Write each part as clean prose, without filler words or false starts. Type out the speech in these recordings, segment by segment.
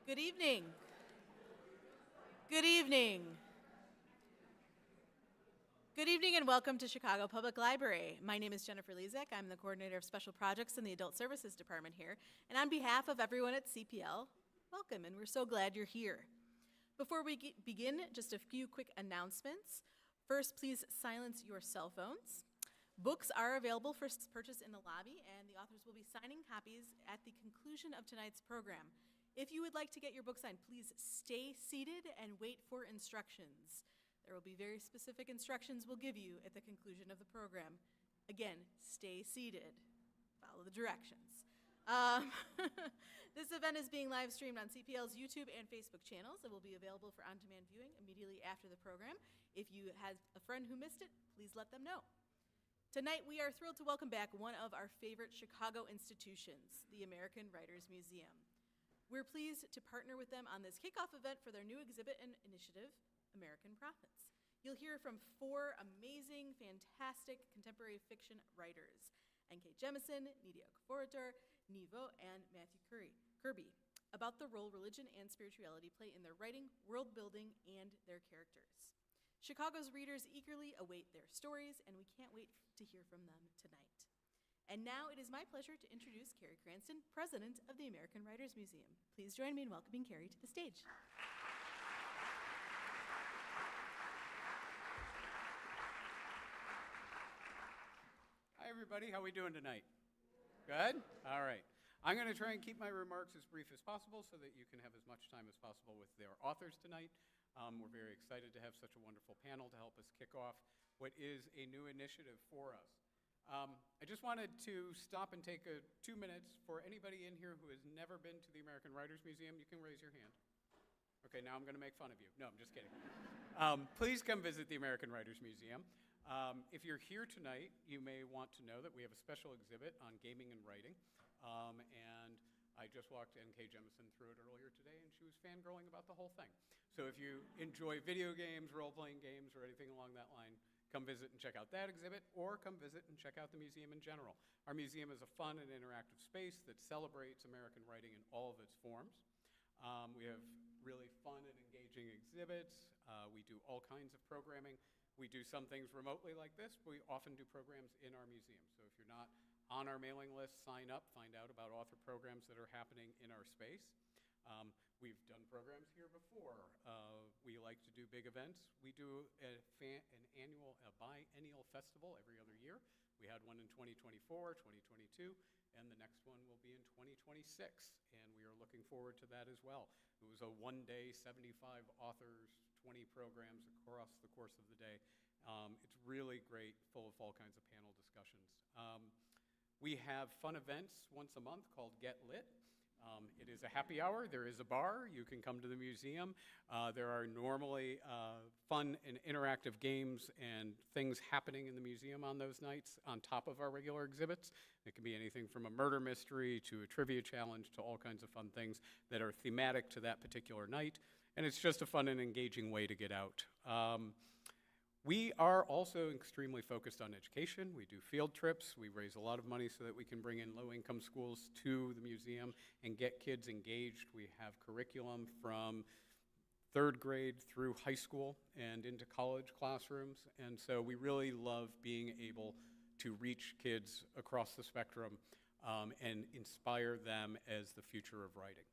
Good evening. Good evening. Good evening and welcome to Chicago Public Library. My name is Jennifer Lezak. I'm the coordinator of special projects in the Adult Services Department here. And on behalf of everyone at CPL, welcome, and we're so glad you're here. Before we begin, just a few quick announcements. First, please silence your cell phones. Books are available for purchase in the lobby, and the authors will be signing copies at the conclusion of tonight's program. If you would like to get your book signed, please stay seated and wait for instructions. There will be very specific instructions we'll give you at the conclusion of the program. Again, stay seated. Follow the directions. This event is being live streamed on CPL's YouTube and Facebook channels. It will be available for on-demand viewing immediately after the program. If you have a friend who missed it, please let them know. Tonight, we are thrilled to welcome back one of our favorite Chicago institutions, the American Writers Museum. We're pleased to partner with them on this kickoff event for their new exhibit and initiative, American Prophets. You'll hear from four amazing, fantastic contemporary fiction writers, Jemisin, Nnedi Okorafor, Nghi, and Matthew Kirby, about the role religion and spirituality play in their writing, world building, and their characters. Chicago's readers eagerly await their stories, and we can't wait to hear from them tonight. And now it is my pleasure to introduce Carrie Cranston, president of the American Writers Museum. Please join me in welcoming Carrie to the stage. Hi, everybody. How are we doing tonight? Good? All right. I'm going to try and keep my remarks as brief as possible so that you can have as much time as possible with their authors tonight. We're very excited to have such a wonderful panel to help us kick off what is a new initiative for us. I just wanted to stop and take 2 minutes for anybody in here who has never been to the American Writers Museum. You can raise your hand. Okay, now I'm going to make fun of you. No, I'm just kidding. Please come visit the American Writers Museum. If you're here tonight, you may want to know that we have a special exhibit on gaming and writing. And I just walked Jemisin through it earlier today, and she was fangirling about the whole thing. So if you enjoy video games, role-playing games, or anything along that line, come visit and check out that exhibit, or come visit and check out the museum in general. Our museum is a fun and interactive space that celebrates American writing in all of its forms. We have really fun and engaging exhibits. We do all kinds of programming. We do some things remotely like this, but we often do programs in our museum. So if you're not on our mailing list, sign up, find out about author programs that are happening in our space. We've done programs here before. We like to do big events. We do an biennial festival every other year. We had one in 2024, 2022, and the next one will be in 2026, and we are looking forward to that as well. It was a one-day, 75 authors, 20 programs across the course of the day. It's really great, full of all kinds of panel discussions. We have fun events once a month called Get Lit. It is a happy hour. There is a bar. You can come to the museum. There are normally fun and interactive games and things happening in the museum on those nights on top of our regular exhibits. It can be anything from a murder mystery to a trivia challenge to all kinds of fun things that are thematic to that particular night. And it's just a fun and engaging way to get out. We are also extremely focused on education. We do field trips. We raise a lot of money so that we can bring in low-income schools to the museum and get kids engaged. We have curriculum from 3rd grade through high school and into college classrooms. And so we really love being able to reach kids across the spectrum and inspire them as the future of writing.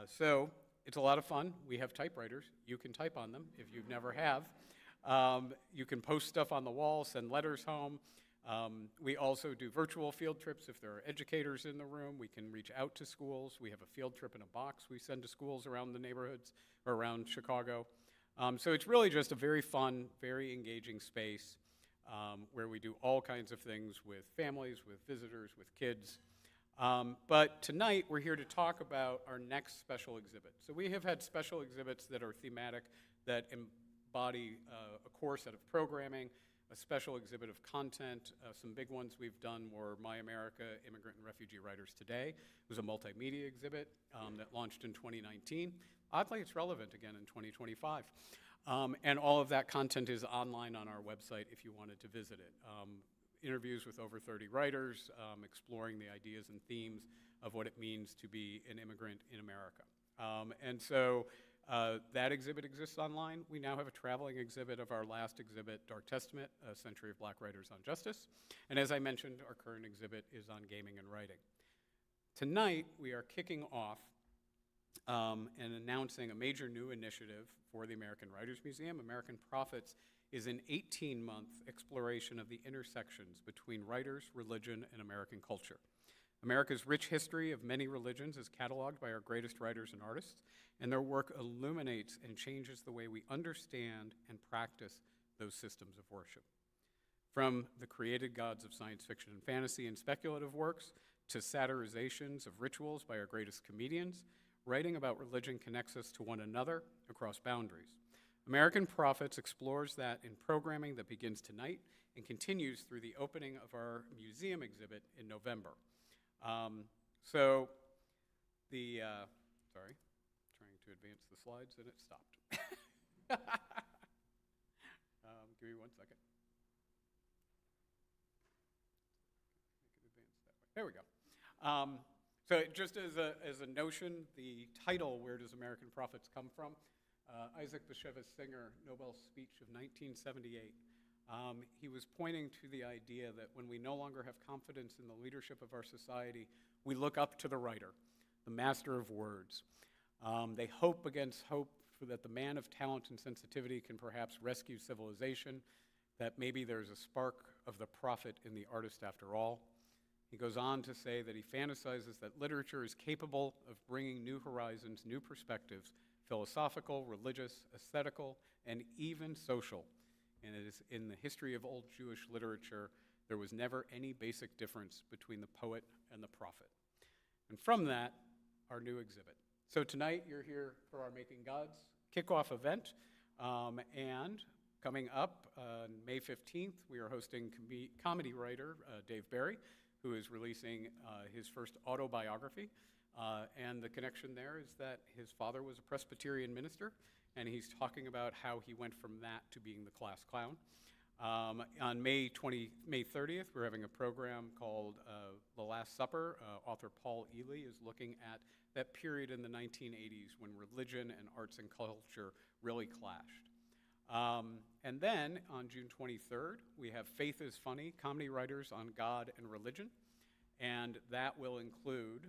So it's a lot of fun. We have typewriters. You can type on them if you've never have. You can post stuff on the wall, send letters home. We also do virtual field trips. If there are educators in the room, we can reach out to schools. We have a field trip in a box we send to schools around the neighborhoods or around Chicago. So it's really just a very fun, very engaging space where we do all kinds of things with families, with visitors, with kids. But tonight we're here to talk about our next special exhibit. So we have had special exhibits that are thematic, that embody a core set of programming, a special exhibit of content. Some big ones we've done were My America, Immigrant and Refugee Writers Today. It was a multimedia exhibit that launched in 2019. Oddly, it's relevant again in 2025. And all of that content is online on our website if you wanted to visit it. Interviews with over 30 writers, exploring the ideas and themes of what it means to be an immigrant in America. And so that exhibit exists online. We now have a traveling exhibit of our last exhibit, Dark Testament, A Century of Black Writers on Justice. And as I mentioned, our current exhibit is on gaming and writing. Tonight, we are kicking off and announcing a major new initiative for the American Writers Museum. American Prophets is an 18-month exploration of the intersections between writers, religion, and American culture. America's rich history of many religions is cataloged by our greatest writers and artists, and their work illuminates and changes the way we understand and practice those systems of worship. From the created gods of science fiction and fantasy and speculative works, to satirizations of rituals by our greatest comedians, writing about religion connects us to one another across boundaries. American Prophets explores that in programming that begins tonight and continues through the opening of our museum exhibit in November. Sorry, trying to advance the slides and it stopped. Give me 1 second. Make it advance that way. There we go. So just as a notion, the title, Where Does American Prophets Come From? Isaac Bashevis Singer, Nobel speech of 1978. He was pointing to the idea that when we no longer have confidence in the leadership of our society, we look up to the writer, the master of words. They hope against hope that the man of talent and sensitivity can perhaps rescue civilization, that maybe there's a spark of the prophet in the artist after all. He goes on to say that he fantasizes that literature is capable of bringing new horizons, new perspectives, philosophical, religious, aesthetical, and even social. And it is in the history of old Jewish literature, there was never any basic difference between the poet and the prophet. And from that, our new exhibit. So tonight, you're here for our Making Gods kickoff event. And coming up on May 15th, we are hosting comedy writer Dave Barry, who is releasing his first autobiography. And the connection there is that his father was a Presbyterian minister, and he's talking about how he went from that to being the class clown. On May 30th, we're having a program called The Last Supper. Author Paul Ely is looking at that period in the 1980s when religion and arts and culture really clashed. And then on June 23rd, we have Faith is Funny, comedy writers on God and religion. And that will include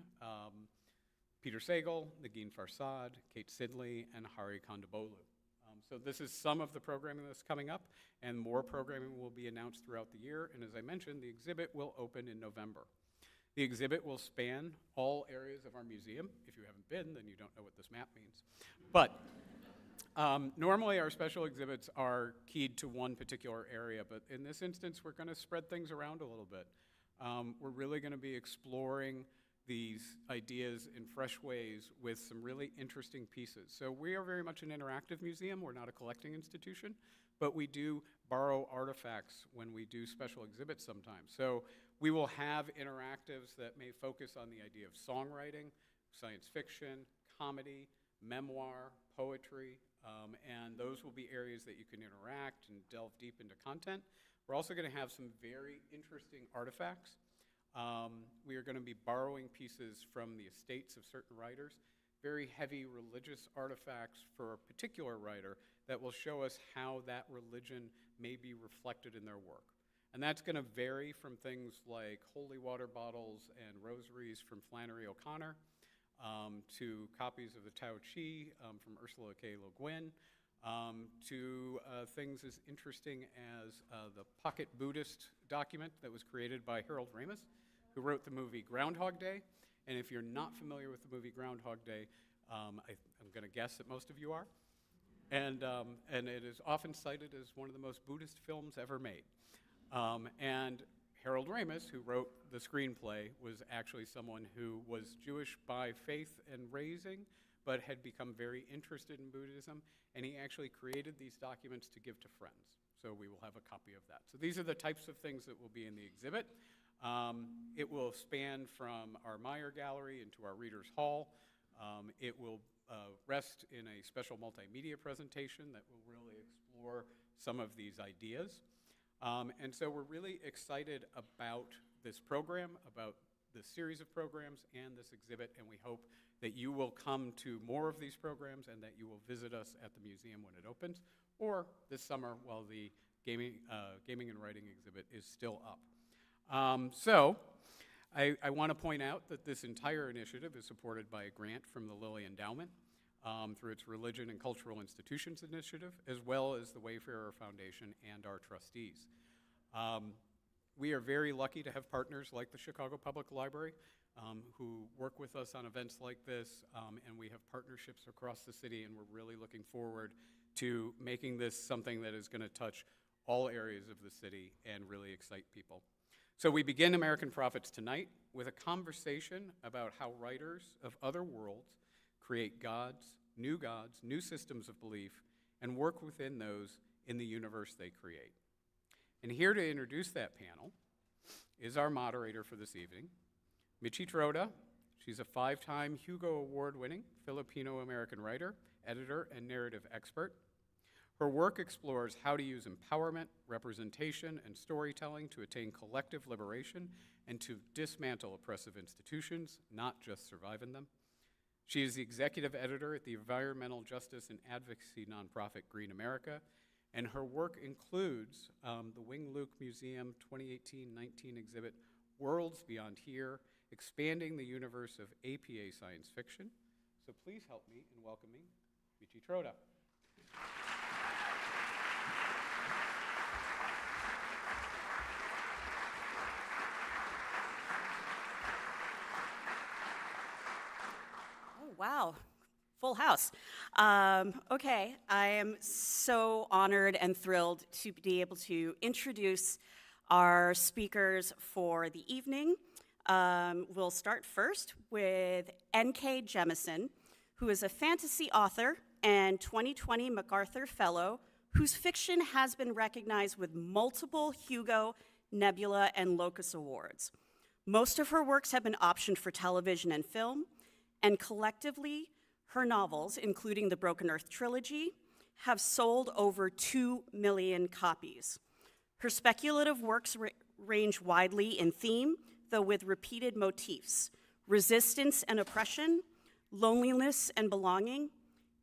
Peter Sagal, Negin Farsad, Kate Sidley, and Hari Kondabolu. So this is some of the programming that's coming up, and more programming will be announced throughout the year. And as I mentioned, the exhibit will open in November. The exhibit will span all areas of our museum. If you haven't been, then you don't know what this map means. But normally our special exhibits are keyed to one particular area, but in this instance, we're going to spread things around a little bit. We're really going to be exploring these ideas in fresh ways with some really interesting pieces. So we are very much an interactive museum. We're not a collecting institution, but we do borrow artifacts when we do special exhibits sometimes. So we will have interactives that may focus on the idea of songwriting, science fiction, comedy, memoir, poetry, and those will be areas that you can interact and delve deep into content. We're also going to have some very interesting artifacts. We are going to be borrowing pieces from the estates of certain writers, very heavy religious artifacts for a particular writer that will show us how that religion may be reflected in their work. And that's going to vary from things like holy water bottles and rosaries from Flannery O'Connor, to copies of the Tao Chi from Ursula K. Le Guin, to things as interesting as the pocket Buddhist document that was created by Harold Ramis, who wrote the movie Groundhog Day. And if you're not familiar with the movie Groundhog Day, I'm going to guess that most of you are. And it is often cited as one of the most Buddhist films ever made. And Harold Ramis, who wrote the screenplay, was actually someone who was Jewish by faith and raising, but had become very interested in Buddhism, and he actually created these documents to give to friends. So we will have a copy of that. So these are the types of things that will be in the exhibit. It will span from our Meyer Gallery into our Reader's Hall. It will rest in a special multimedia presentation that will really explore some of these ideas. And so we're really excited about this program, about this series of programs and this exhibit, and we hope that you will come to more of these programs and that you will visit us at the museum when it opens, or this summer while the gaming and writing exhibit is still up. I want to point out that this entire initiative is supported by a grant from the Lilly Endowment through its Religion and Cultural Institutions Initiative, as well as the Wayfarer Foundation and our trustees. We are very lucky to have partners like the Chicago Public Library who work with us on events like this, and we have partnerships across the city, and we're really looking forward to making this something that is going to touch all areas of the city and really excite people. So we begin American Prophets tonight with a conversation about how writers of other worlds create gods, new systems of belief, and work within those in the universe they create. And here to introduce that panel is our moderator for this evening, Michi Troda. She's a 5-time Hugo Award-winning Filipino-American writer, editor, and narrative expert. Her work explores how to use empowerment, representation, and storytelling to attain collective liberation and to dismantle oppressive institutions, not just survive in them. She is the executive editor at the environmental justice and advocacy nonprofit Green America, and her work includes the Wing Luke Museum 2018-19 exhibit, Worlds Beyond Here, expanding the universe of APA science fiction. So please help me in welcoming Michi Troda. Wow, full house. Okay, I am so honored and thrilled to be able to introduce our speakers for the evening. We'll start first with N.K. Jemisin, who is a fantasy author and 2020 MacArthur Fellow, whose fiction has been recognized with multiple Hugo, Nebula, and Locus Awards. Most of her works have been optioned for television and film, and collectively, her novels, including the Broken Earth trilogy, have sold over 2 million copies. Her speculative works range widely in theme, though with repeated motifs: resistance and oppression, loneliness and belonging,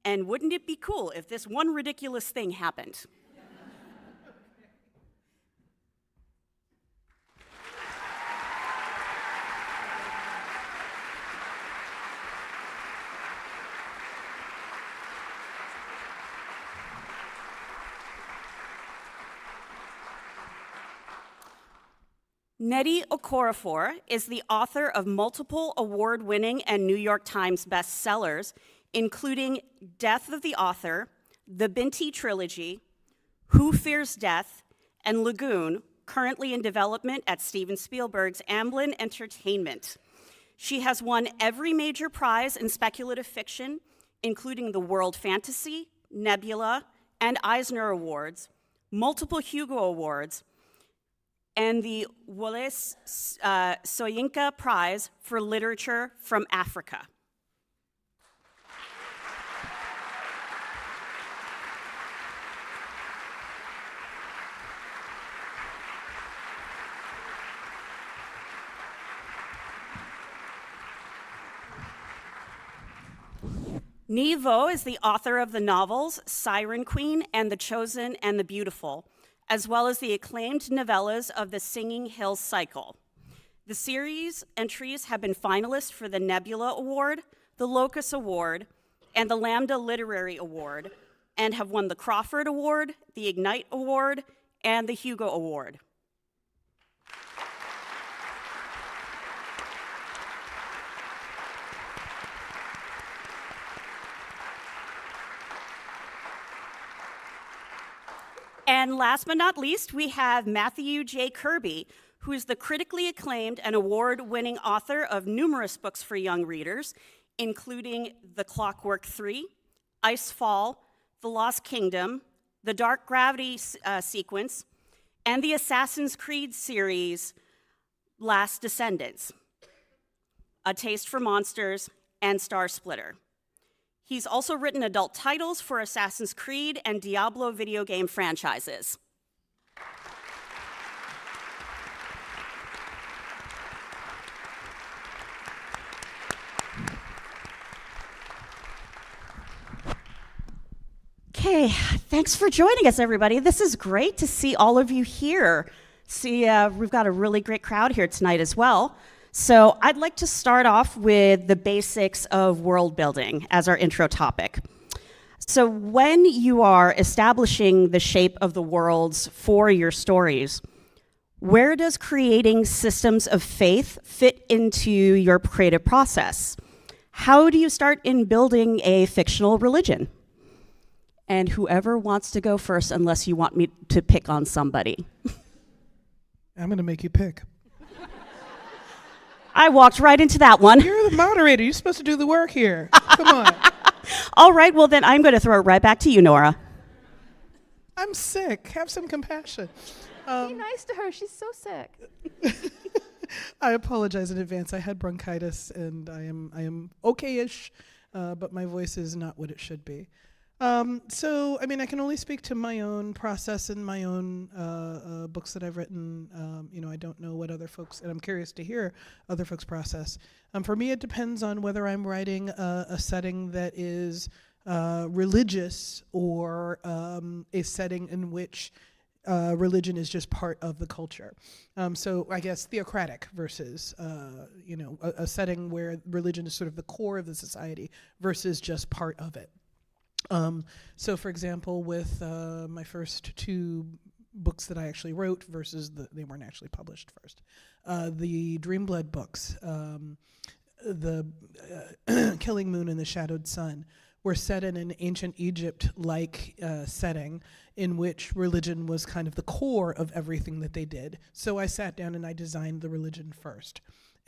and wouldn't it be cool if this one ridiculous thing happened? Nnedi Okorafor is the author of multiple award-winning and New York Times bestsellers, including Death of the Author, the Binti Trilogy, Who Fears Death, and Lagoon, currently in development at Steven Spielberg's Amblin Entertainment. She has won every major prize in speculative fiction, including the World Fantasy, Nebula, and Eisner Awards, multiple Hugo Awards, and the Wole Soyinka Prize for Literature from Africa. Nghi is the author of the novels Siren Queen and The Chosen and the Beautiful, as well as the acclaimed novellas of the Singing Hills cycle. The series entries have been finalists for the Nebula Award, the Locus Award, and the Lambda Literary Award, and have won the Crawford Award, the Ignite Award, and the Hugo Award. And last but not least, we have Matthew J. Kirby, who is the critically acclaimed and award-winning author of numerous books for young readers, including The Clockwork 3, Icefall, The Lost Kingdom, The Dark Gravity Sequence, and the Assassin's Creed series, Last Descendants, A Taste for Monsters, and Star Splitter. He's also written adult titles for Assassin's Creed and Diablo video game franchises. Okay, thanks for joining us, everybody. This is great to see all of you here. We've got a really great crowd here tonight as well. So I'd like to start off with the basics of world building as our intro topic. So when you are establishing the shape of the worlds for your stories, where does creating systems of faith fit into your creative process? How do you start in building a fictional religion? And whoever wants to go first, unless you want me to pick on somebody. I'm going to make you pick. I walked right into that one. You're the moderator. You're supposed to do the work here. Come on. All right, well then I'm going to throw it right back to you, Nora. I'm sick. Have some compassion. Be nice to her. She's so sick. I apologize in advance. I had bronchitis, and I am okay-ish, but my voice is not what it should be. So, I can only speak to my own process and my own books that I've written. I don't know what other folks, and I'm curious to hear other folks' process. For me, it depends on whether I'm writing a setting that is religious or a setting in which religion is just part of the culture. So I guess theocratic versus, a setting where religion is sort of the core of the society versus just part of it. So for example, with my first two books that I actually wrote versus they weren't actually published first, the Dreamblood books, the Killing Moon and the Shadowed Sun, were set in an ancient Egypt-like setting in which religion was kind of the core of everything that they did. So I sat down and I designed the religion first.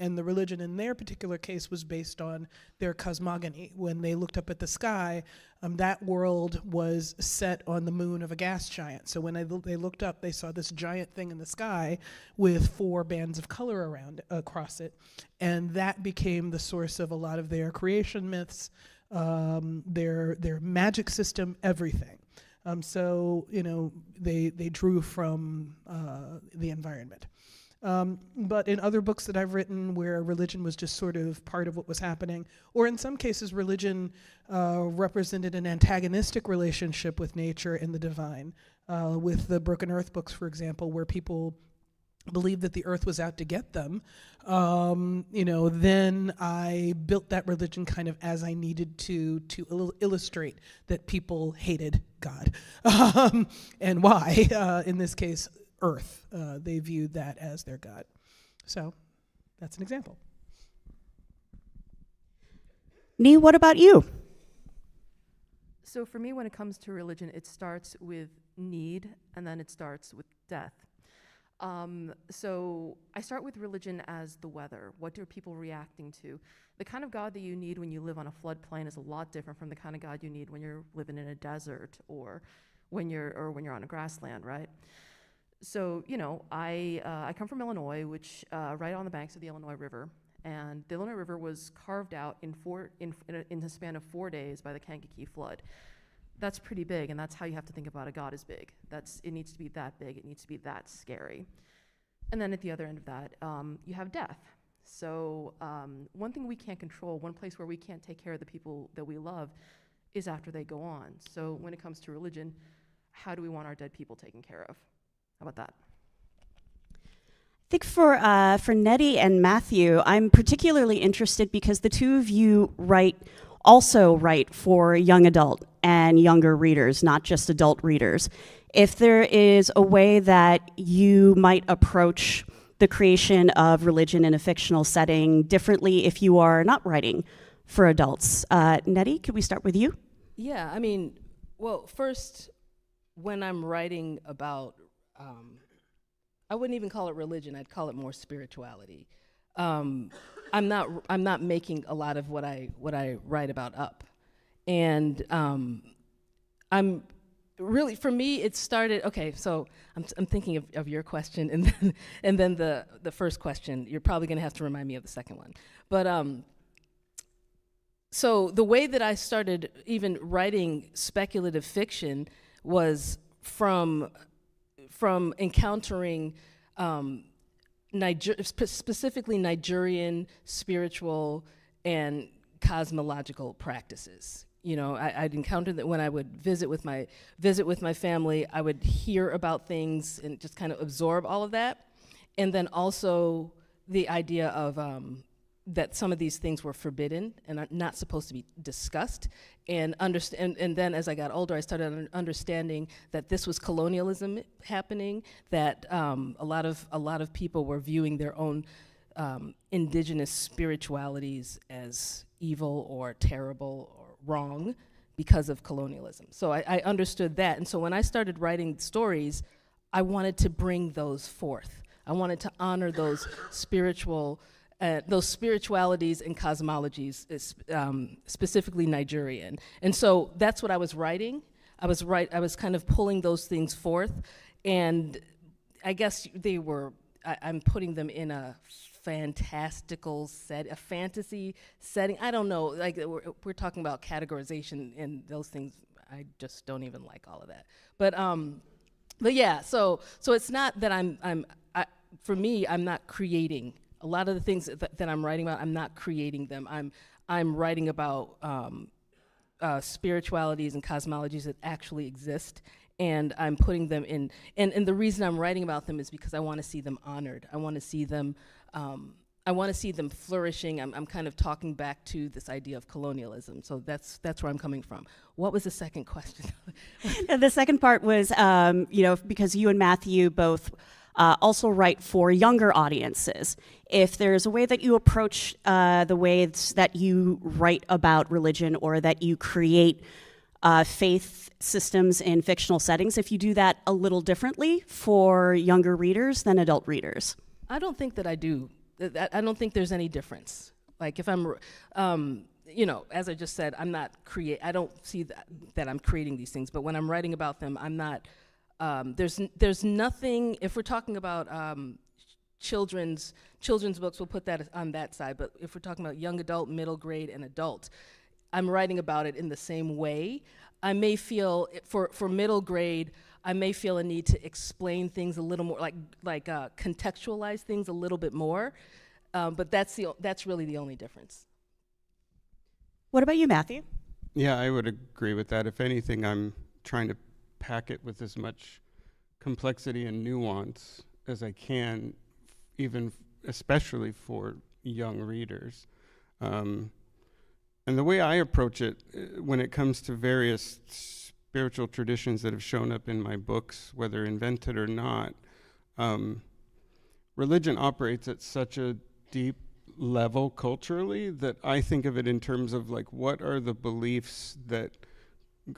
And the religion in their particular case was based on their cosmogony. When they looked up at the sky, that world was set on the moon of a gas giant. So when they looked up, they saw this giant thing in the sky with 4 bands of color across it. And that became the source of a lot of their creation myths, their magic system, everything. So they drew from the environment. But in other books that I've written where religion was just sort of part of what was happening, or in some cases religion represented an antagonistic relationship with nature and the divine, with the Broken Earth books, for example, where people believed that the earth was out to get them, then I built that religion kind of as I needed to illustrate that people hated God. And why, in this case, Earth. They viewed that as their God. So that's an example. Nghi, what about you? So for me, when it comes to religion, it starts with need, and then it starts with death. So I start with religion as the weather. What are people reacting to? The kind of God that you need when you live on a floodplain is a lot different from the kind of God you need when you're living in a desert or when you're on a grassland, right? So, I come from Illinois, which right on the banks of the Illinois River, and the Illinois River was carved out in the span of 4 days by the Kankakee flood. That's pretty big, and that's how you have to think about a God as big. It needs to be that big, it needs to be that scary. And then at the other end of that, you have death. So one thing we can't control, one place where we can't take care of the people that we love is after they go on. So when it comes to religion, how do we want our dead people taken care of? How about that? I think for Nnedi and Matthew, I'm particularly interested because the two of you also write for young adult and younger readers, not just adult readers. If there is a way that you might approach the creation of religion in a fictional setting differently if you are not writing for adults. Nnedi, could we start with you? Yeah, first, when I'm writing about I wouldn't even call it religion. I'd call it more spirituality. I'm not making a lot of what I write about up, and I'm really, for me, it started. Okay, so I'm thinking of your question, and then the first question. You're probably going to have to remind me of the second one, but so the way that I started even writing speculative fiction was from encountering specifically Nigerian spiritual and cosmological practices. You know, I'd encountered that when I would visit with my family, I would hear about things and just kind of absorb all of that. And then also the idea of that some of these things were forbidden and are not supposed to be discussed. And then as I got older, I started understanding that this was colonialism happening, that a lot of people were viewing their own indigenous spiritualities as evil or terrible or wrong because of colonialism. So I understood that. And so when I started writing stories, I wanted to bring those forth. I wanted to honor those those spiritualities and cosmologies, specifically Nigerian. And so that's what I was writing. I was kind of pulling those things forth, and I guess I'm putting them in a fantastical a fantasy setting. I don't know, like we're talking about categorization and those things. I just don't even like all of that. But yeah, so it's not that for me, I'm not creating a lot of the things that I'm writing about. I'm not creating them. I'm writing about spiritualities and cosmologies that actually exist, and I'm putting them in. And the reason I'm writing about them is because I want to see them honored. I want to see them. I want to see them flourishing. I'm kind of talking back to this idea of colonialism. So that's where I'm coming from. What was the second question? The second part was, because you and Matthew both also write for younger audiences. If there's a way that you approach the ways that you write about religion or that you create faith systems in fictional settings, if you do that a little differently for younger readers than adult readers. I don't think that I do. I don't think there's any difference. Like if I'm, as I just said, I don't see that I'm creating these things, but when I'm writing about them, I'm not, there's nothing, if we're talking about children's books, we'll put that on that side, but if we're talking about young adult, middle grade, and adult, I'm writing about it in the same way. I may feel, for middle grade, I may feel a need to explain things a little more, like contextualize things a little bit more, but that's really the only difference. What about you, Matthew? Yeah, I would agree with that. If anything, I'm trying to pack it with as much complexity and nuance as I can, especially for young readers. And the way I approach it, when it comes to various spiritual traditions that have shown up in my books, whether invented or not, religion operates at such a deep level culturally that I think of it in terms of like, what are the beliefs that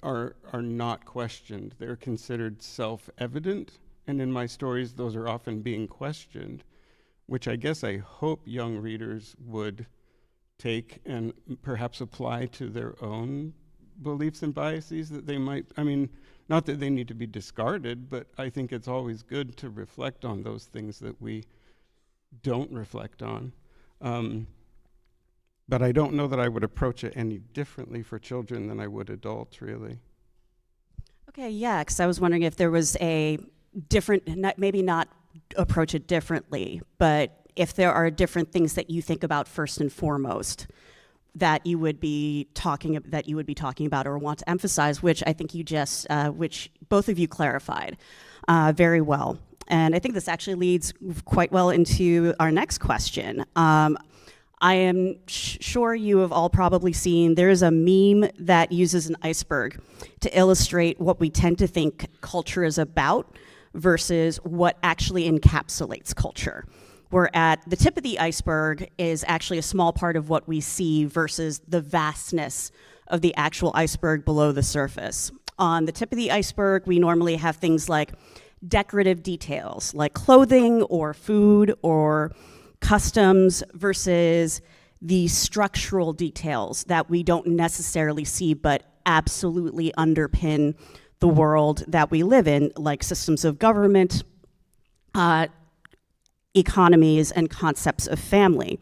are not questioned? They're considered self-evident, and in my stories, those are often being questioned, which I guess I hope young readers would take and perhaps apply to their own beliefs and biases that they might, not that they need to be discarded, but I think it's always good to reflect on those things that we don't reflect on. But I don't know that I would approach it any differently for children than I would adults, really. Okay, yeah, because I was wondering if there was a different, maybe not approach it differently, but if there are different things that you think about first and foremost that you would be talking about or want to emphasize, which I think you just, which both of you clarified very well. And I think this actually leads quite well into our next question. I am sure you have all probably seen, there's a meme that uses an iceberg to illustrate what we tend to think culture is about versus what actually encapsulates culture. We're at the tip of the iceberg is actually a small part of what we see versus the vastness of the actual iceberg below the surface. On the tip of the iceberg, we normally have things like decorative details, like clothing or food or customs, versus the structural details that we don't necessarily see but absolutely underpin the world that we live in, like systems of government, economies, and concepts of family.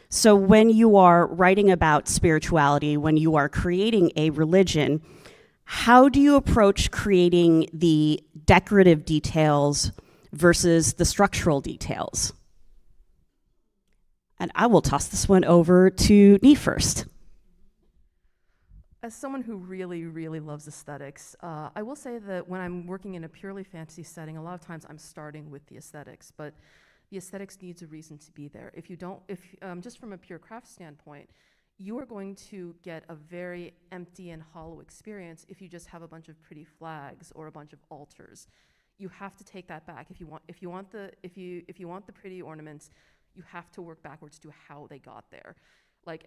So when you are writing about spirituality, when you are creating a religion, how do you approach creating the decorative details versus the structural details? And I will toss this one over to Nghi first. As someone who really, really loves aesthetics, I will say that when I'm working in a purely fantasy setting, a lot of times I'm starting with the aesthetics, but the aesthetics needs a reason to be there. If you don't, just from a pure craft standpoint, you are going to get a very empty and hollow experience if you just have a bunch of pretty flags or a bunch of altars. You have to take that back. If you want the pretty ornaments, you have to work backwards to how they got there.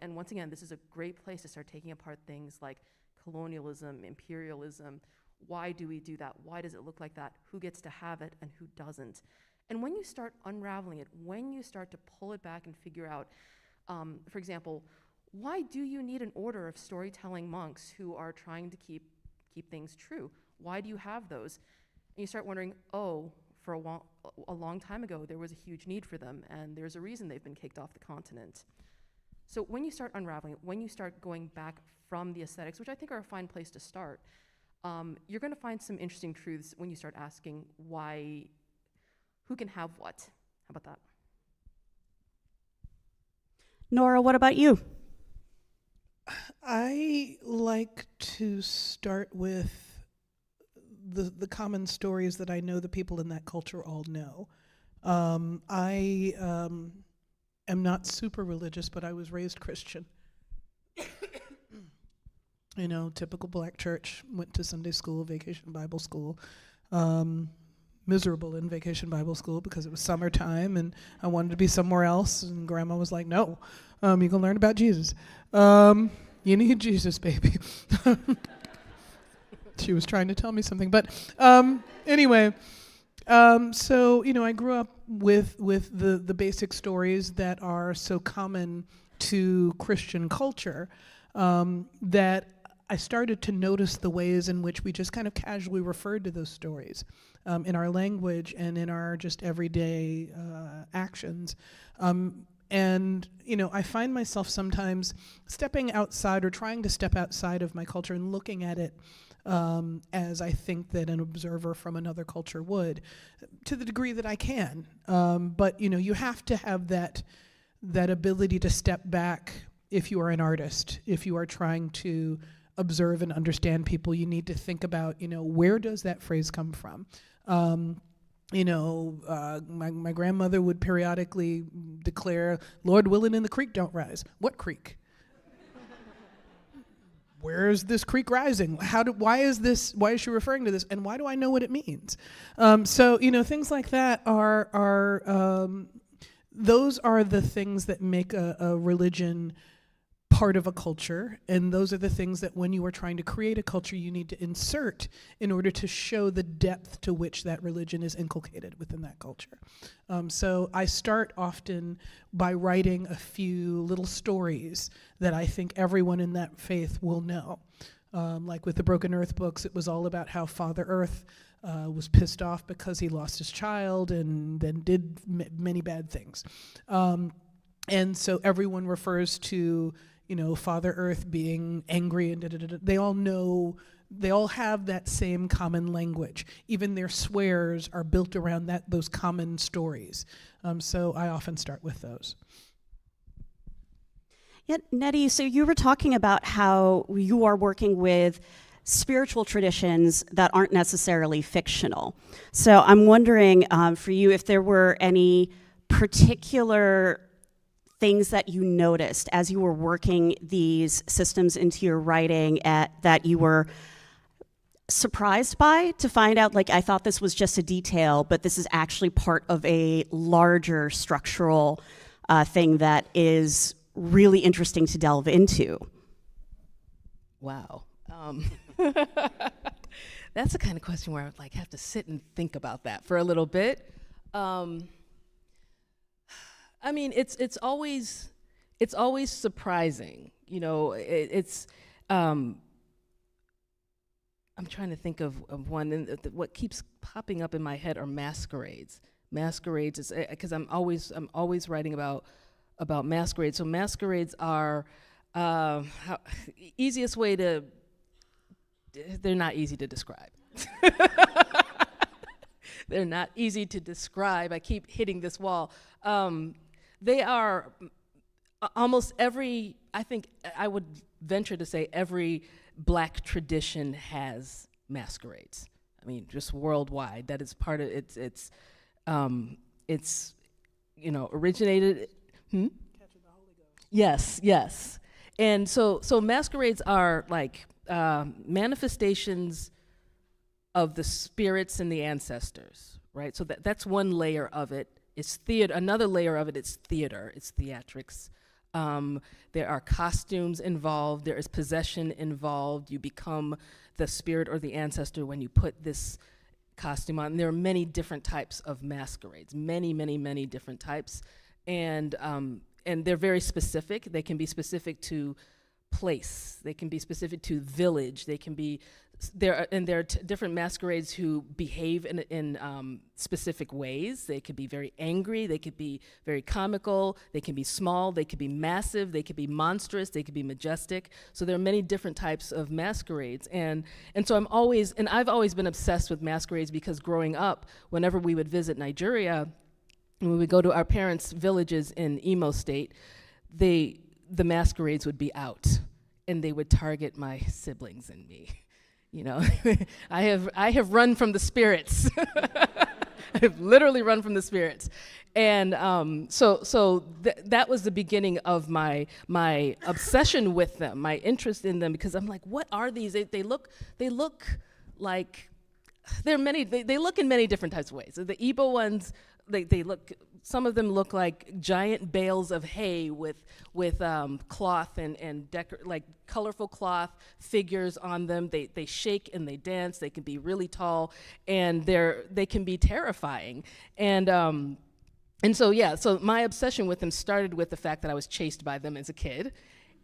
And once again, this is a great place to start taking apart things like colonialism, imperialism. Why do we do that? Why does it look like that? Who gets to have it and who doesn't? And when you start unraveling it, when you start to pull it back and figure out, for example, why do you need an order of storytelling monks who are trying to keep things true? Why do you have those? And you start wondering, for a long time ago, there was a huge need for them, and there's a reason they've been kicked off the continent. So when you start unraveling it, when you start going back from the aesthetics, which I think are a fine place to start, you're going to find some interesting truths when you start asking who can have what. How about that? Nora, what about you? I like to start with the common stories that I know the people in that culture all know. I am not super religious, but I was raised Christian. Typical black church, went to Sunday school, vacation Bible school. Miserable in vacation Bible school because it was summertime and I wanted to be somewhere else, and Grandma was like, no, you can learn about Jesus. You need Jesus, baby. She was trying to tell me something, but anyway, so I grew up with the basic stories that are so common to Christian culture, that I started to notice the ways in which we just kind of casually referred to those stories in our language and in our just everyday actions. And I find myself sometimes stepping outside or trying to step outside of my culture and looking at it as I think that an observer from another culture would, to the degree that I can. But you have to have that ability to step back if you are an artist. If you are trying to observe and understand people, you need to think about, where does that phrase come from? My grandmother would periodically declare, "Lord willing and the creek don't rise." What creek? Where is this creek rising? Why is she referring to this? And why do I know what it means? So things like that are those are the things that make a religion part of a culture, and those are the things that when you are trying to create a culture, you need to insert in order to show the depth to which that religion is inculcated within that culture. So I start often by writing a few little stories that I think everyone in that faith will know. Like with the Broken Earth books, it was all about how Father Earth was pissed off because he lost his child and then did many bad things. And so everyone refers to Father Earth being angry and da-da-da-da. They all know, they all have that same common language. Even their swears are built around those common stories. So I often start with those. Yeah, Nnedi, so you were talking about how you are working with spiritual traditions that aren't necessarily fictional. So I'm wondering for you if there were any particular things that you noticed as you were working these systems into your writing that you were surprised by, to find out, I thought this was just a detail, but this is actually part of a larger structural thing that is really interesting to delve into. Wow. That's the kind of question where I would have to sit and think about that for a little bit. I mean, it's always surprising, I'm trying to think of one, and what keeps popping up in my head are masquerades. Masquerades is because I'm always writing about masquerades. So masquerades are easiest way to. They're not easy to describe. They're not easy to describe. I keep hitting this wall. They are almost every, I think I would venture to say every Black tradition has masquerades. I mean, just worldwide. That is part of it's originated. Yes, yes. And so masquerades are like manifestations of the spirits and the ancestors, right? So that's one layer of it. It's theater. Another layer of it is theater. It's theatrics. There are costumes involved. There is possession involved. You become the spirit or the ancestor when you put this costume on. And there are many different types of masquerades. Many, many, many different types, and they're very specific. They can be specific to place. They can be specific to village. They can be there are different masquerades who behave in specific ways. They could be very angry. They could be very comical. They can be small. They could be massive. They could be monstrous. They could be majestic. So there are many different types of masquerades, and so I've always been obsessed with masquerades because growing up, whenever we would visit Nigeria, when we would go to our parents' villages in Imo State, the masquerades would be out, and they would target my siblings and me. You know, I have run from the spirits. I have literally run from the spirits, and so that was the beginning of my obsession with them, my interest in them, because I'm like, what are these? They look like they look in many different types of ways. So the Igbo ones, they look. Some of them look like giant bales of hay with cloth and like colorful cloth figures on them. They shake and they dance. They can be really tall, and they can be terrifying. And so my obsession with them started with the fact that I was chased by them as a kid.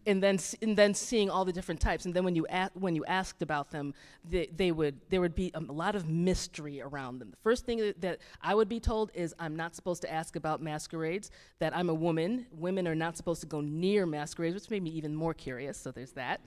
And then seeing all the different types, and then when you asked about them, there would be a lot of mystery around them. The first thing that I would be told is I'm not supposed to ask about masquerades. That I'm a woman. Women are not supposed to go near masquerades, which made me even more curious. So there's that.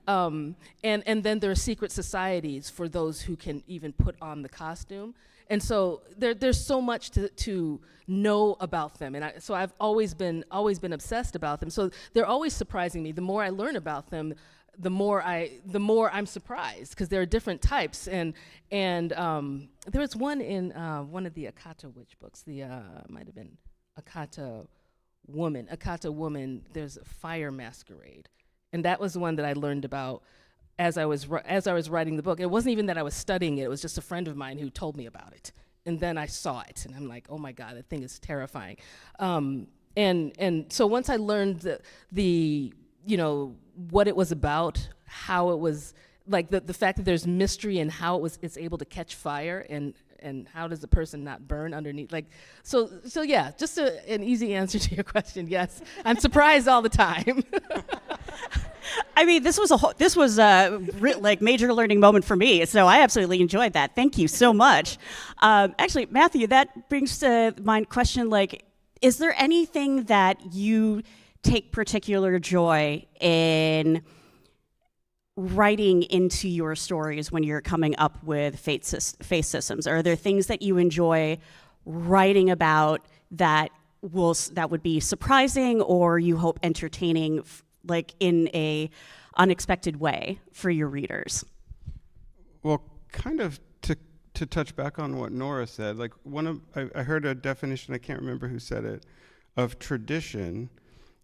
And then there are secret societies for those who can even put on the costume. And so there's so much to know about them, and so I've always been obsessed about them. So they're always surprising me. The more I learn about them, the more I'm surprised, because there are different types. And there was one in one of the Akata witch books. The might have been Akata woman. There's a fire masquerade, and that was the one that I learned about as I was writing the book. It wasn't even that I was studying it. It was just a friend of mine who told me about it. And then I saw it, and I'm like, oh my God, that thing is terrifying. And so once I learned the what it was about, how it was, like the fact that there's mystery and how it's able to catch fire, and how does the person not burn underneath? Like, so yeah, just an easy answer to your question. Yes, I'm surprised all the time. I mean, this was a major learning moment for me, so I absolutely enjoyed that. Thank you so much. Actually, Matthew, that brings to mind question, like, is there anything that you take particular joy in writing into your stories when you're coming up with faith systems? Are there things that you enjoy writing about that would be surprising, or you hope entertaining, like in a unexpected way for your readers? Well, kind of to touch back on what Nora said, like I heard a definition, I can't remember who said it, of tradition,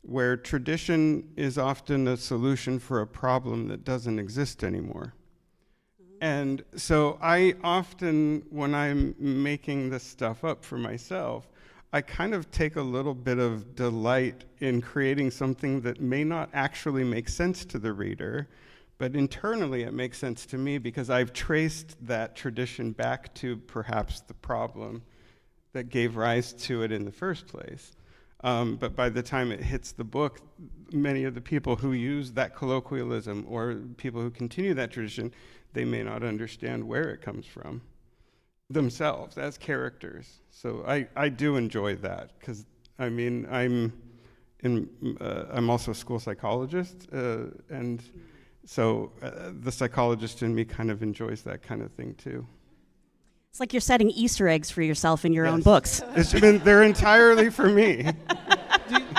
where tradition is often a solution for a problem that doesn't exist anymore. And so I often, when I'm making this stuff up for myself, I kind of take a little bit of delight in creating something that may not actually make sense to the reader, but internally it makes sense to me because I've traced that tradition back to perhaps the problem that gave rise to it in the first place. But by the time it hits the book, many of the people who use that colloquialism or people who continue that tradition, they may not understand where it comes from themselves as characters. So I do enjoy that, because I mean, I'm also a school psychologist, and so the psychologist in me kind of enjoys that kind of thing too. It's like you're setting Easter eggs for yourself in your own books. They're entirely for me.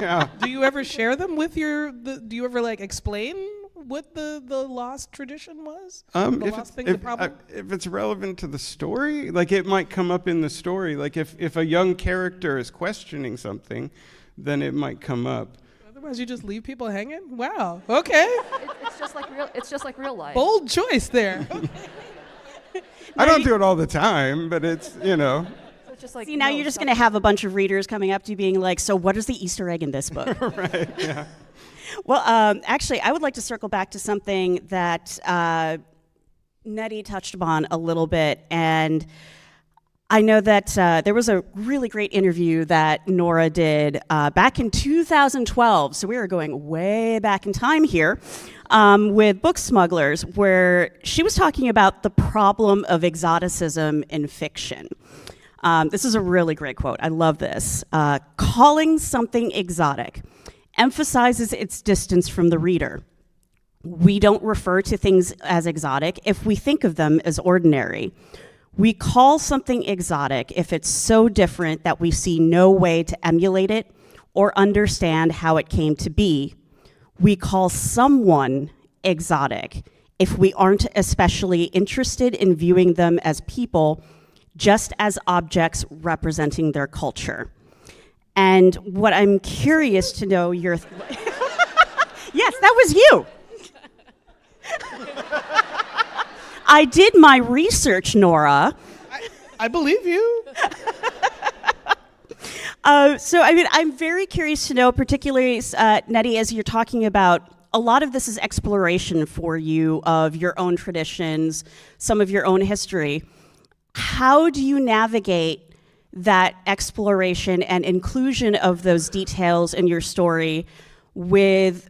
Yeah. Do you ever share them with do you ever like explain what the lost tradition was? The lost thing, the problem? If it's relevant to the story, like it might come up in the story. Like if a young character is questioning something, then it might come up. Otherwise, you just leave people hanging? Wow. Okay. It's just like real life. Bold choice there. I don't do it all the time, but it's, So it's just like, See, now you're just going to have a bunch of readers coming up to you being like, so what is the Easter egg in this book? right, yeah. Well, actually, I would like to circle back to something that Nnedi touched upon a little bit. And I know that there was a really great interview that Nora did back in 2012. So we are going way back in time here with Book Smugglers, where she was talking about the problem of exoticism in fiction. This is a really great quote. I love this. Calling something exotic emphasizes its distance from the reader. We don't refer to things as exotic if we think of them as ordinary. We call something exotic if it's so different that we see no way to emulate it or understand how it came to be. We call someone exotic if we aren't especially interested in viewing them as people, just as objects representing their culture. And what I'm curious to know your... Yes, that was you. I did my research, Nora. I believe you. So, I mean, I'm very curious to know, particularly, Nnedi, as you're talking about, a lot of this is exploration for you of your own traditions, some of your own history. How do you navigate that exploration and inclusion of those details in your story with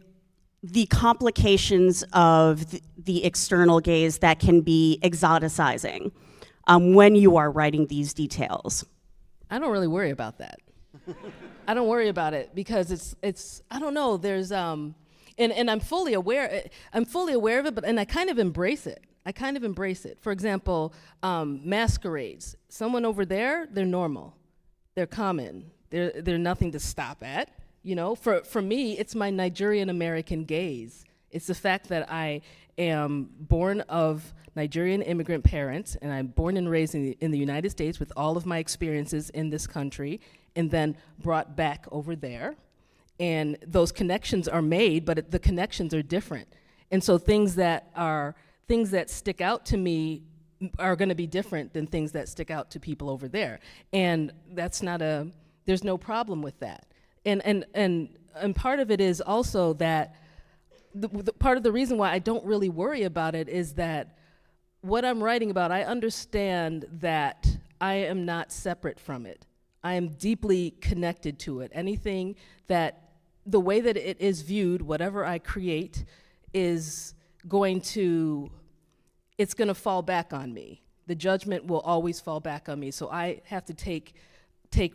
the complications of the external gaze that can be exoticizing when you are writing these details? I don't really worry about that. I don't worry about it because it's I don't know, there's and I'm fully aware of it, but I kind of embrace it. For example, masquerades. Someone over there, they're normal. They're common. They're nothing to stop at. You know, for me, it's my Nigerian American gaze. It's the fact that I am born of Nigerian immigrant parents, and I'm born and raised in the United States with all of my experiences in this country, and then brought back over there. And those connections are made, but the connections are different. And so things that stick out to me are going to be different than things that stick out to people over there. And there's no problem with that. And part of it is also that part of the reason why I don't really worry about it is that what I'm writing about, I understand that I am not separate from it. I am deeply connected to it. Anything that, the way that it is viewed, whatever I create, it's going to fall back on me. The judgment will always fall back on me. So I have to take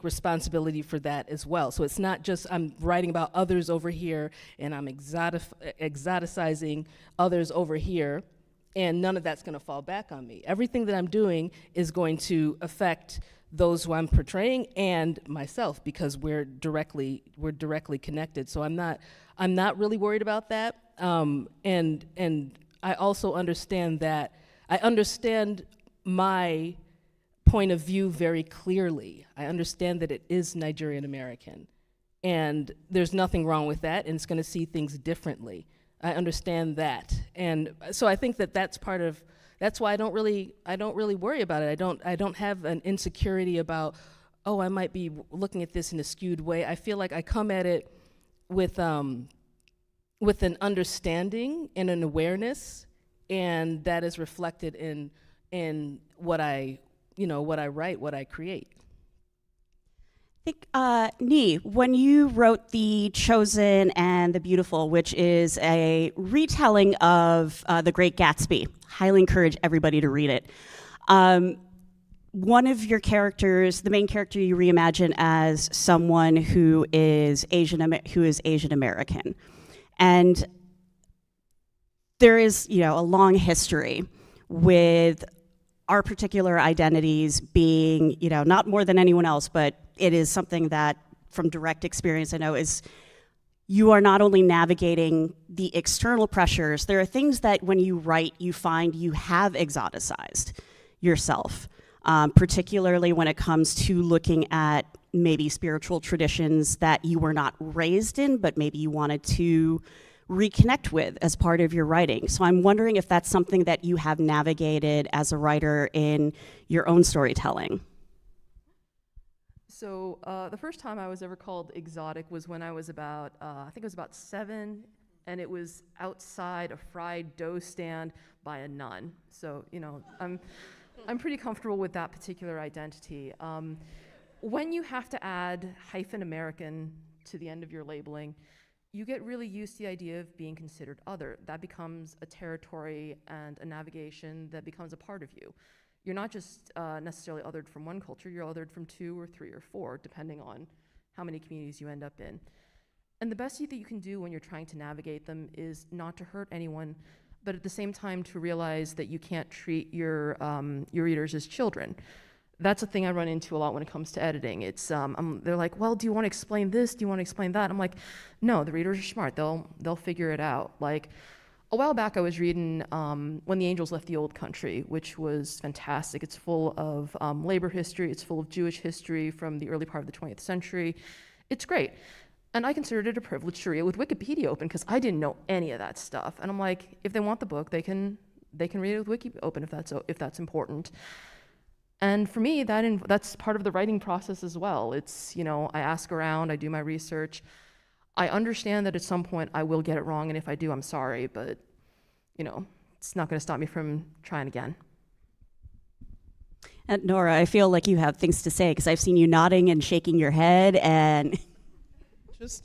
responsibility for that as well. So it's not just I'm writing about others over here and I'm exoticizing others over here, and none of that's going to fall back on me. Everything that I'm doing is going to affect those who I'm portraying and myself, because we're directly connected. So I'm not really worried about that. And I also understand that I understand my point of view very clearly. I understand that it is Nigerian American, and there's nothing wrong with that, and it's going to see things differently. I understand that, and so I think that's why I don't really worry about it. I don't have an insecurity about, oh, I might be looking at this in a skewed way. I feel like I come at it with an understanding and an awareness, and that is reflected in what I write, what I create. I think, Nghi, when you wrote The Chosen and the Beautiful, which is a retelling of The Great Gatsby, highly encourage everybody to read it. One of your characters, the main character, you reimagine as someone who is Asian American, and there is, a long history with our particular identities being, not more than anyone else, but it is something that from direct experience I know is you are not only navigating the external pressures, there are things that when you write, you find you have exoticized yourself, particularly when it comes to looking at maybe spiritual traditions that you were not raised in, but maybe you wanted to reconnect with as part of your writing. So I'm wondering if that's something that you have navigated as a writer in your own storytelling. So the first time I was ever called exotic was when I was about, I think it was about 7, and it was outside a fried dough stand by a nun. So, you know, I'm pretty comfortable with that particular identity. When you have to add hyphen American to the end of your labeling, you get really used to the idea of being considered other. That becomes a territory and a navigation that becomes a part of you. You're not just necessarily othered from one culture, you're othered from 2 or 3 or 4, depending on how many communities you end up in. And the best thing that you can do when you're trying to navigate them is not to hurt anyone, but at the same time to realize that you can't treat your readers as children. That's a thing I run into a lot when it comes to editing. It's they're like, well, do you want to explain this? Do you want to explain that? I'm like, no, the readers are smart. They'll figure it out. Like, a while back I was reading When the Angels Left the Old Country, which was fantastic. It's full of labor history. It's full of Jewish history from the early part of the 20th century. It's great. And I considered it a privilege to read it with Wikipedia open because I didn't know any of that stuff. And I'm like, if they want the book, they can read it with Wiki open if that's important. And for me, that's part of the writing process as well. It's, you know, I ask around, I do my research. I understand that at some point I will get it wrong, and if I do, I'm sorry, but, you know, it's not going to stop me from trying again. And Nora, I feel like you have things to say because I've seen you nodding and shaking your head, and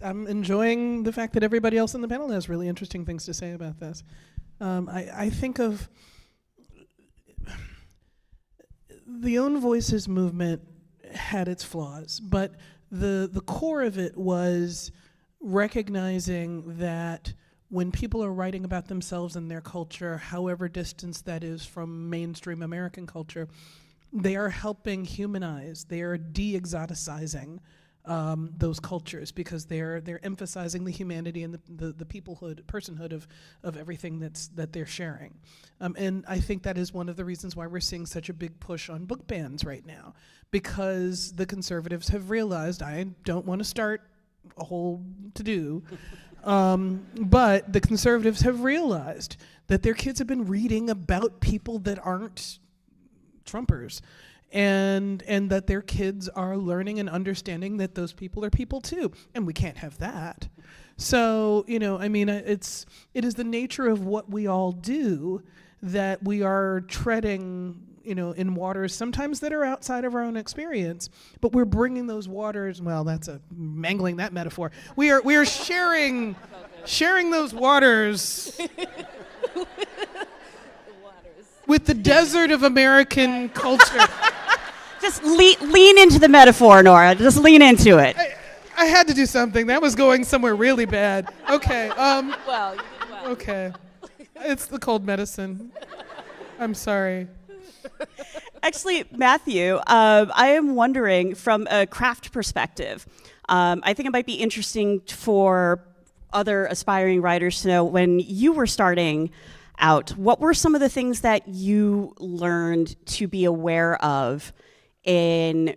I'm enjoying the fact that everybody else in the panel has really interesting things to say about this. I think of the Own Voices movement had its flaws, but the core of it was recognizing that when people are writing about themselves and their culture, however distanced that is from mainstream American culture, they are helping humanize, they are de-exoticizing those cultures because they're emphasizing the humanity and the personhood of everything that they're sharing. And I think that is one of the reasons why we're seeing such a big push on book bans right now, because the conservatives have realized, I don't want to start a whole to-do, but the conservatives have realized that their kids have been reading about people that aren't Trumpers, and that their kids are learning and understanding that those people are people too, and we can't have that. So, you know, I mean, it is the nature of what we all do that we are treading, you know, in waters sometimes that are outside of our own experience, but we're bringing those waters, well, that's mangling that metaphor. We are sharing those waters with the desert of American culture. just lean into the metaphor, Nora. Just lean into it. I had to do something. That was going somewhere really bad. Okay. Well, you did well. Okay. It's the cold medicine. I'm sorry. Actually, Matthew, I am wondering from a craft perspective, I think it might be interesting for other aspiring writers to know when you were starting out, what were some of the things that you learned to be aware of in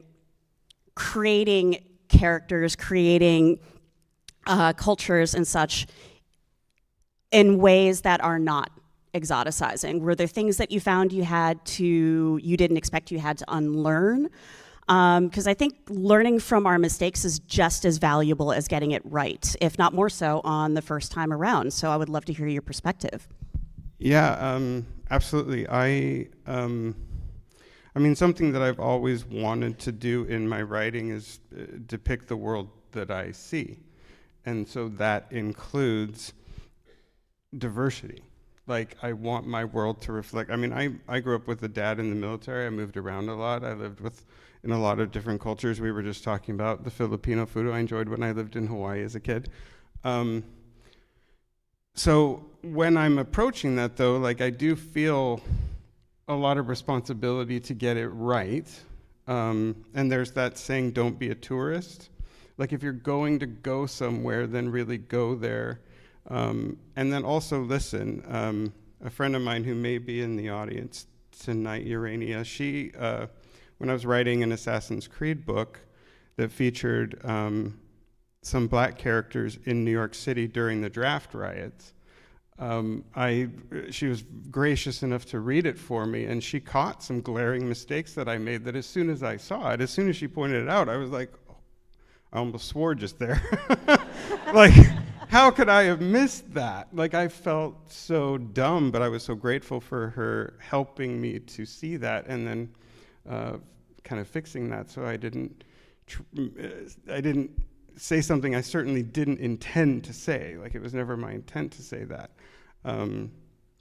creating characters, creating cultures and such in ways that are not exoticizing? Were there things that you found you didn't expect you had to unlearn? Because I think learning from our mistakes is just as valuable as getting it right, if not more so on the first time around. So I would love to hear your perspective. Yeah, absolutely. I mean, something that I've always wanted to do in my writing is depict the world that I see. And so that includes diversity. Like, I want my world to reflect. I mean, I grew up with a dad in the military. I moved around a lot. I lived in a lot of different cultures. We were just talking about the Filipino food I enjoyed when I lived in Hawaii as a kid. So when I'm approaching that, though, like, I do feel a lot of responsibility to get it right. And there's that saying, don't be a tourist. Like if you're going to go somewhere, then really go there. And then also listen. A friend of mine who may be in the audience tonight, Urania, she, when I was writing an Assassin's Creed book that featured some black characters in New York City during the draft riots, she was gracious enough to read it for me, and she caught some glaring mistakes that I made that as soon as I saw it, as soon as she pointed it out, I was like, oh, I almost swore just there. Like, how could I have missed that? Like, I felt so dumb, but I was so grateful for her helping me to see that and then kind of fixing that so I didn't say something I certainly didn't intend to say. Like, it was never my intent to say that.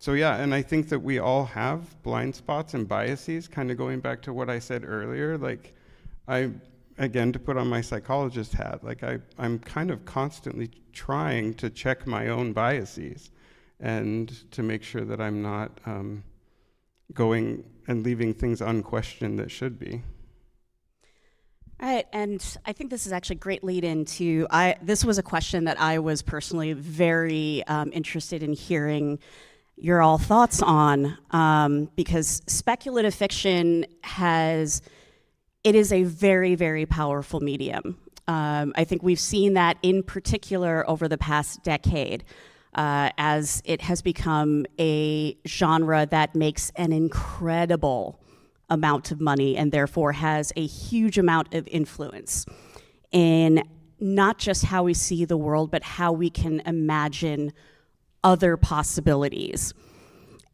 So yeah, and I think that we all have blind spots and biases, kind of going back to what I said earlier. Like, again, to put on my psychologist hat, like I'm kind of constantly trying to check my own biases and to make sure that I'm not going and leaving things unquestioned that should be. All right, and I think this is actually a great lead into, this was a question that I was personally very interested in hearing your all thoughts on, because speculative fiction it is a very, very powerful medium. I think we've seen that in particular over the past decade, as it has become a genre that makes an incredible amount of money and therefore has a huge amount of influence in not just how we see the world, but how we can imagine other possibilities.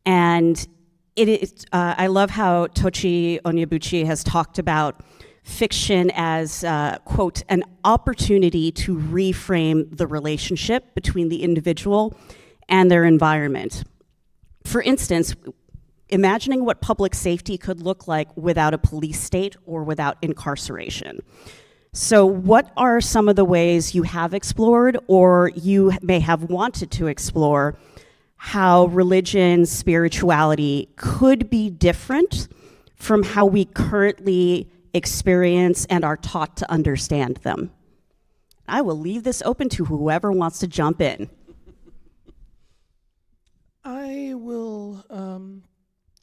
And it is, I love how Tochi Onyebuchi has talked about fiction as, quote, an opportunity to reframe the relationship between the individual and their environment. For instance, imagining what public safety could look like without a police state or without incarceration. So what are some of the ways you have explored or you may have wanted to explore how religion, spirituality could be different from how we currently experience and are taught to understand them? I will leave this open to whoever wants to jump in. I will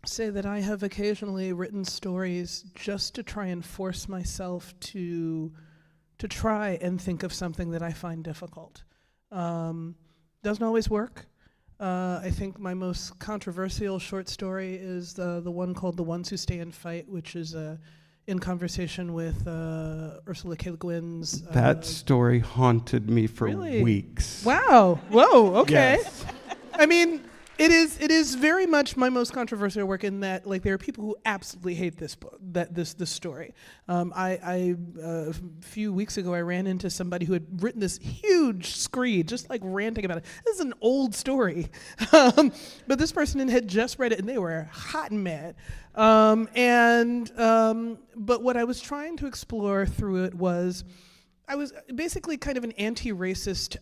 say that I have occasionally written stories just to try and force myself to try and think of something that I find difficult. Doesn't always work. I think my most controversial short story is the one called The Ones Who Stay and Fight, which is in conversation with Ursula K. Le Guin's. That story haunted me for really? Weeks. Wow. Whoa, okay. Yes. I mean, it is very much my most controversial work in that, like, there are people who absolutely hate this book, this story. A few weeks ago, I ran into somebody who had written this huge screed, just like ranting about it. This is an old story, but this person had just read it and they were hot and mad. But what I was trying to explore through it was, I was basically kind of an anti-racist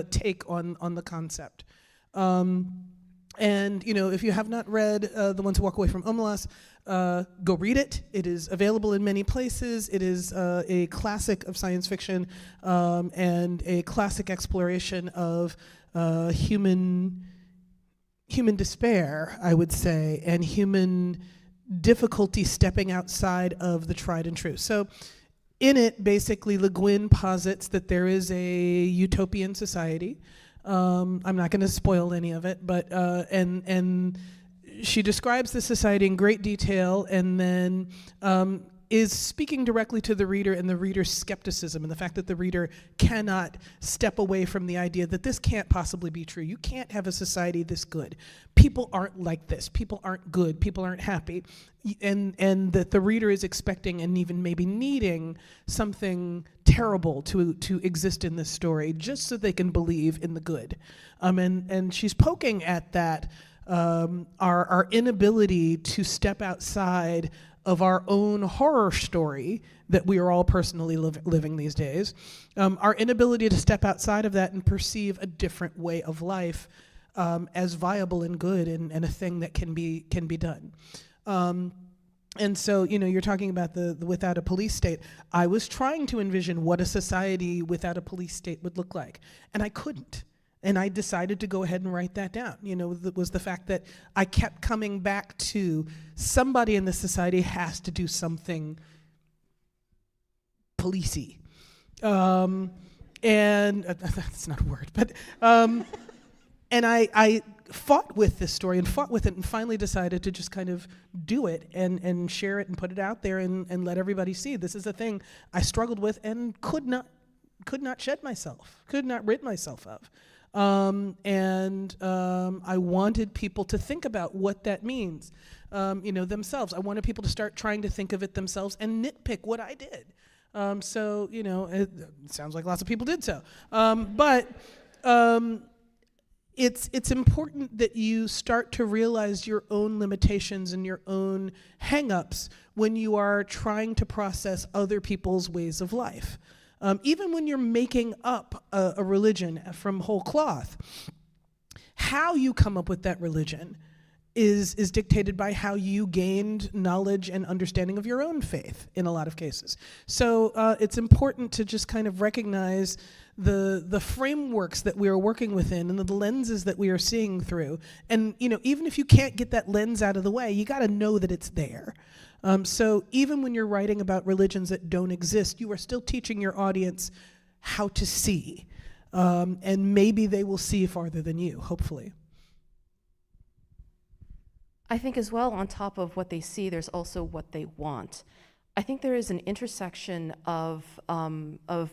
take on the concept. And, you know, if you have not read The Ones Who Walk Away from Omelas, go read it. It is available in many places. It is a classic of science fiction and a classic exploration of human despair, I would say, and human difficulty stepping outside of the tried and true. So in it, basically, Le Guin posits that there is a utopian society. I'm not going to spoil any of it, but and she describes the society in great detail, and then is speaking directly to the reader and the reader's skepticism and the fact that the reader cannot step away from the idea that this can't possibly be true. You can't have a society this good. People aren't like this. People aren't good. People aren't happy. And that the reader is expecting and even maybe needing something terrible to exist in this story just so they can believe in the good. And she's poking at that, our inability to step outside of our own horror story that we are all personally living these days, our inability to step outside of that and perceive a different way of life as viable and good and a thing that can be done. And so, you're talking about the without a police state. I was trying to envision what a society without a police state would look like, and I couldn't. And I decided to go ahead and write that down. Was the fact that I kept coming back to somebody in the society has to do something policey. And that's not a word, but and I fought with this story and fought with it and finally decided to just kind of do it and share it and put it out there and let everybody see this is a thing I struggled with and could not shed myself, could not rid myself of. I wanted people to think about what that means, themselves. I wanted people to start trying to think of it themselves and nitpick what I did. It sounds like lots of people did so. It's important that you start to realize your own limitations and your own hang-ups when you are trying to process other people's ways of life. Even when you're making up a religion from whole cloth, how you come up with that religion is dictated by how you gained knowledge and understanding of your own faith in a lot of cases. So it's important to just kind of recognize the frameworks that we are working within and the lenses that we are seeing through. And even if you can't get that lens out of the way, you got to know that it's there. So even when you're writing about religions that don't exist, you are still teaching your audience how to see. And maybe they will see farther than you, hopefully. I think as well, on top of what they see, there's also what they want. I think there is an intersection of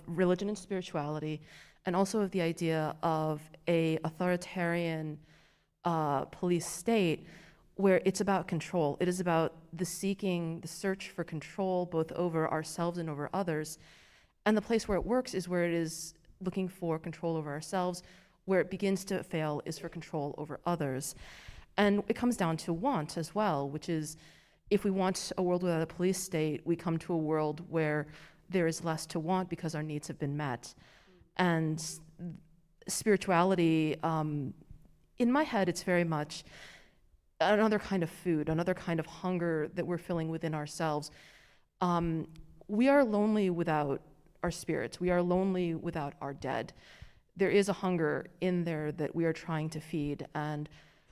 religion and spirituality, and also of the idea of a authoritarian police state, where it's about control. It is about the search for control, both over ourselves and over others. And the place where it works is where it is looking for control over ourselves. Where it begins to fail is for control over others. And it comes down to want as well, which is, if we want a world without a police state, we come to a world where there is less to want because our needs have been met. And spirituality, in my head, it's very much another kind of food, another kind of hunger that we're filling within ourselves. We are lonely without our spirits. We are lonely without our dead. There is a hunger in there that we are trying to feed, and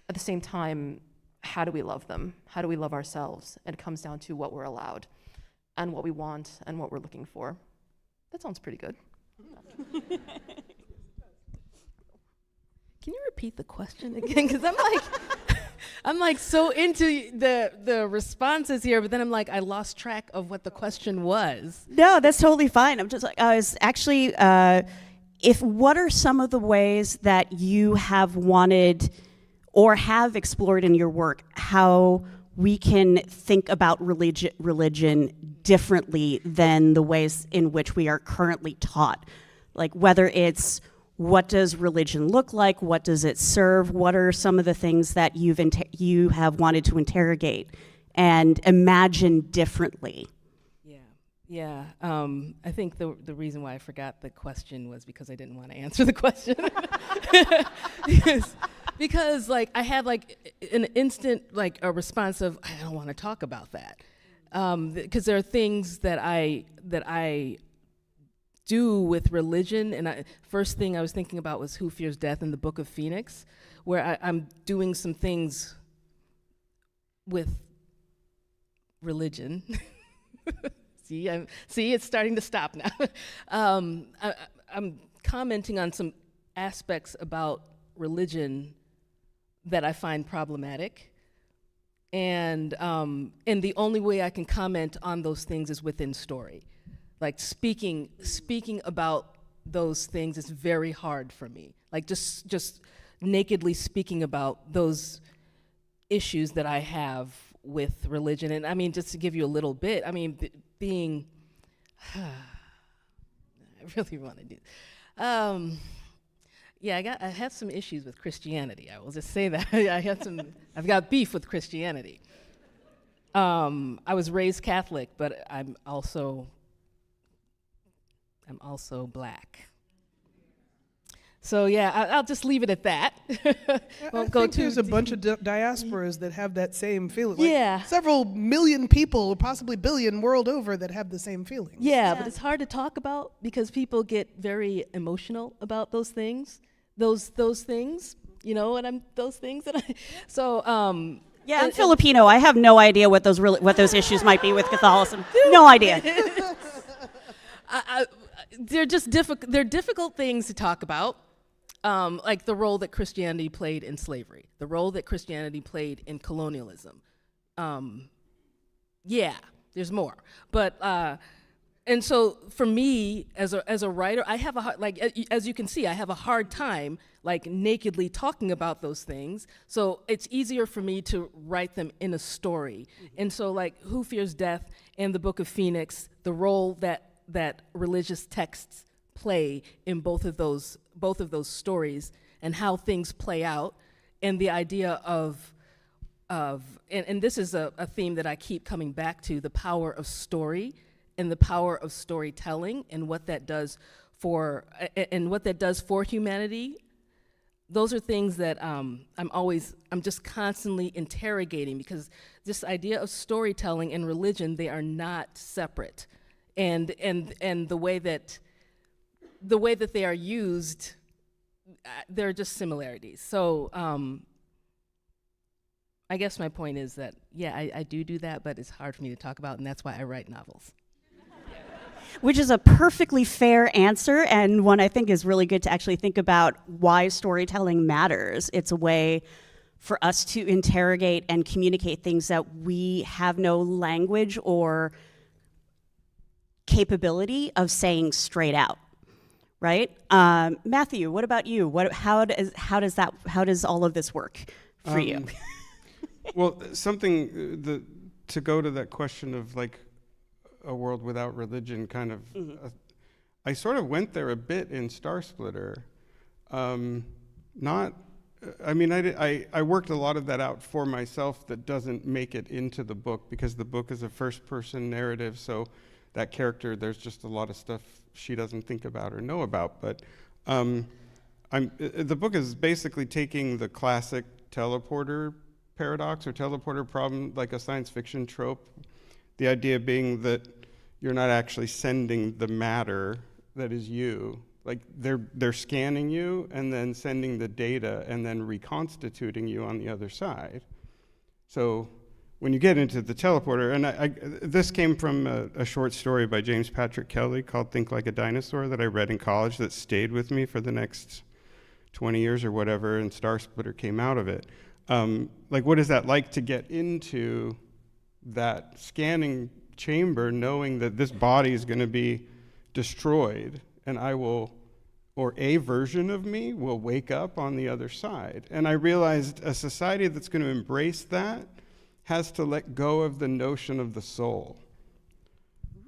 at the same time, how do we love them? How do we love ourselves? And it comes down to what we're allowed and what we want and what we're looking for. That sounds pretty good. Can you repeat the question again? Because I'm like so into the responses here, but then I'm like, I lost track of what the question was. No, that's totally fine. I'm just like, I was actually, what are some of the ways that you have wanted or have explored in your work how we can think about religion differently than the ways in which we are currently taught? Like, whether it's what does religion look like, what does it serve, what are some of the things that you have wanted to interrogate and imagine differently? Yeah. I think the reason why I forgot the question was because I didn't want to answer the question. Because like I had like an instant like a response of, I don't want to talk about that, because there are things that I do with religion, and first thing I was thinking about was Who Fears Death in the Book of Phoenix, where I'm doing some things with religion. See, it's starting to stop now. I'm commenting on some aspects about religion that I find problematic, and the only way I can comment on those things is within story. Like speaking about those things is very hard for me. Like just nakedly speaking about those issues that I have with religion. And I mean, just to give you a little bit, I mean, I really want to do. Yeah, I have some issues with Christianity. I will just say that. I've got beef with Christianity. I was raised Catholic, but I'm also Black. So yeah, I'll just leave it at that. I think there's a bunch of diasporas that have that same feeling. Like Yeah. several million people, possibly billion world over, that have the same feeling. Yeah, but it's hard to talk about because people get very emotional about those things. Those things, you know, and those things that so Yeah, I'm Filipino. I have no idea what those issues might be with Catholicism. No idea. They're just difficult. They're difficult things to talk about, like the role that Christianity played in slavery, the role that Christianity played in colonialism. Yeah, there's more, but and so for me as a writer, I have a hard, like as you can see, I have a hard time like nakedly talking about those things. So it's easier for me to write them in a story. And so like Who Fears Death and the Book of Phoenix, the role that religious texts play in both of those stories and how things play out, and the idea of and this is a theme that I keep coming back to, the power of story and the power of storytelling and what that does for humanity. Those are things that I'm just constantly interrogating, because this idea of storytelling and religion, they are not separate. And the way that they are used, there are just similarities. So I guess my point is that, yeah, I do that, but it's hard for me to talk about, and that's why I write novels. Which is a perfectly fair answer, and one I think is really good to actually think about why storytelling matters. It's a way for us to interrogate and communicate things that we have no language or capability of saying straight out, right? Matthew, what about you? How does all of this work for you? Well, something to go to that question of like a world without religion, kind of. I sort of went there a bit in Star Splitter. I worked a lot of that out for myself that doesn't make it into the book, because the book is a first-person narrative, so that character, there's just a lot of stuff she doesn't think about or know about. But the book is basically taking the classic teleporter paradox or teleporter problem, like a science fiction trope. The idea being that you're not actually sending the matter that is you. Like they're scanning you and then sending the data and then reconstituting you on the other side. So when you get into the teleporter, and this came from a short story by James Patrick Kelly called Think Like a Dinosaur that I read in college that stayed with me for the next 20 years or whatever, and Star Splitter came out of it. Like, what is that like to get into that scanning chamber knowing that this body is going to be destroyed and I will, or a version of me will wake up on the other side? And I realized a society that's going to embrace that has to let go of the notion of the soul.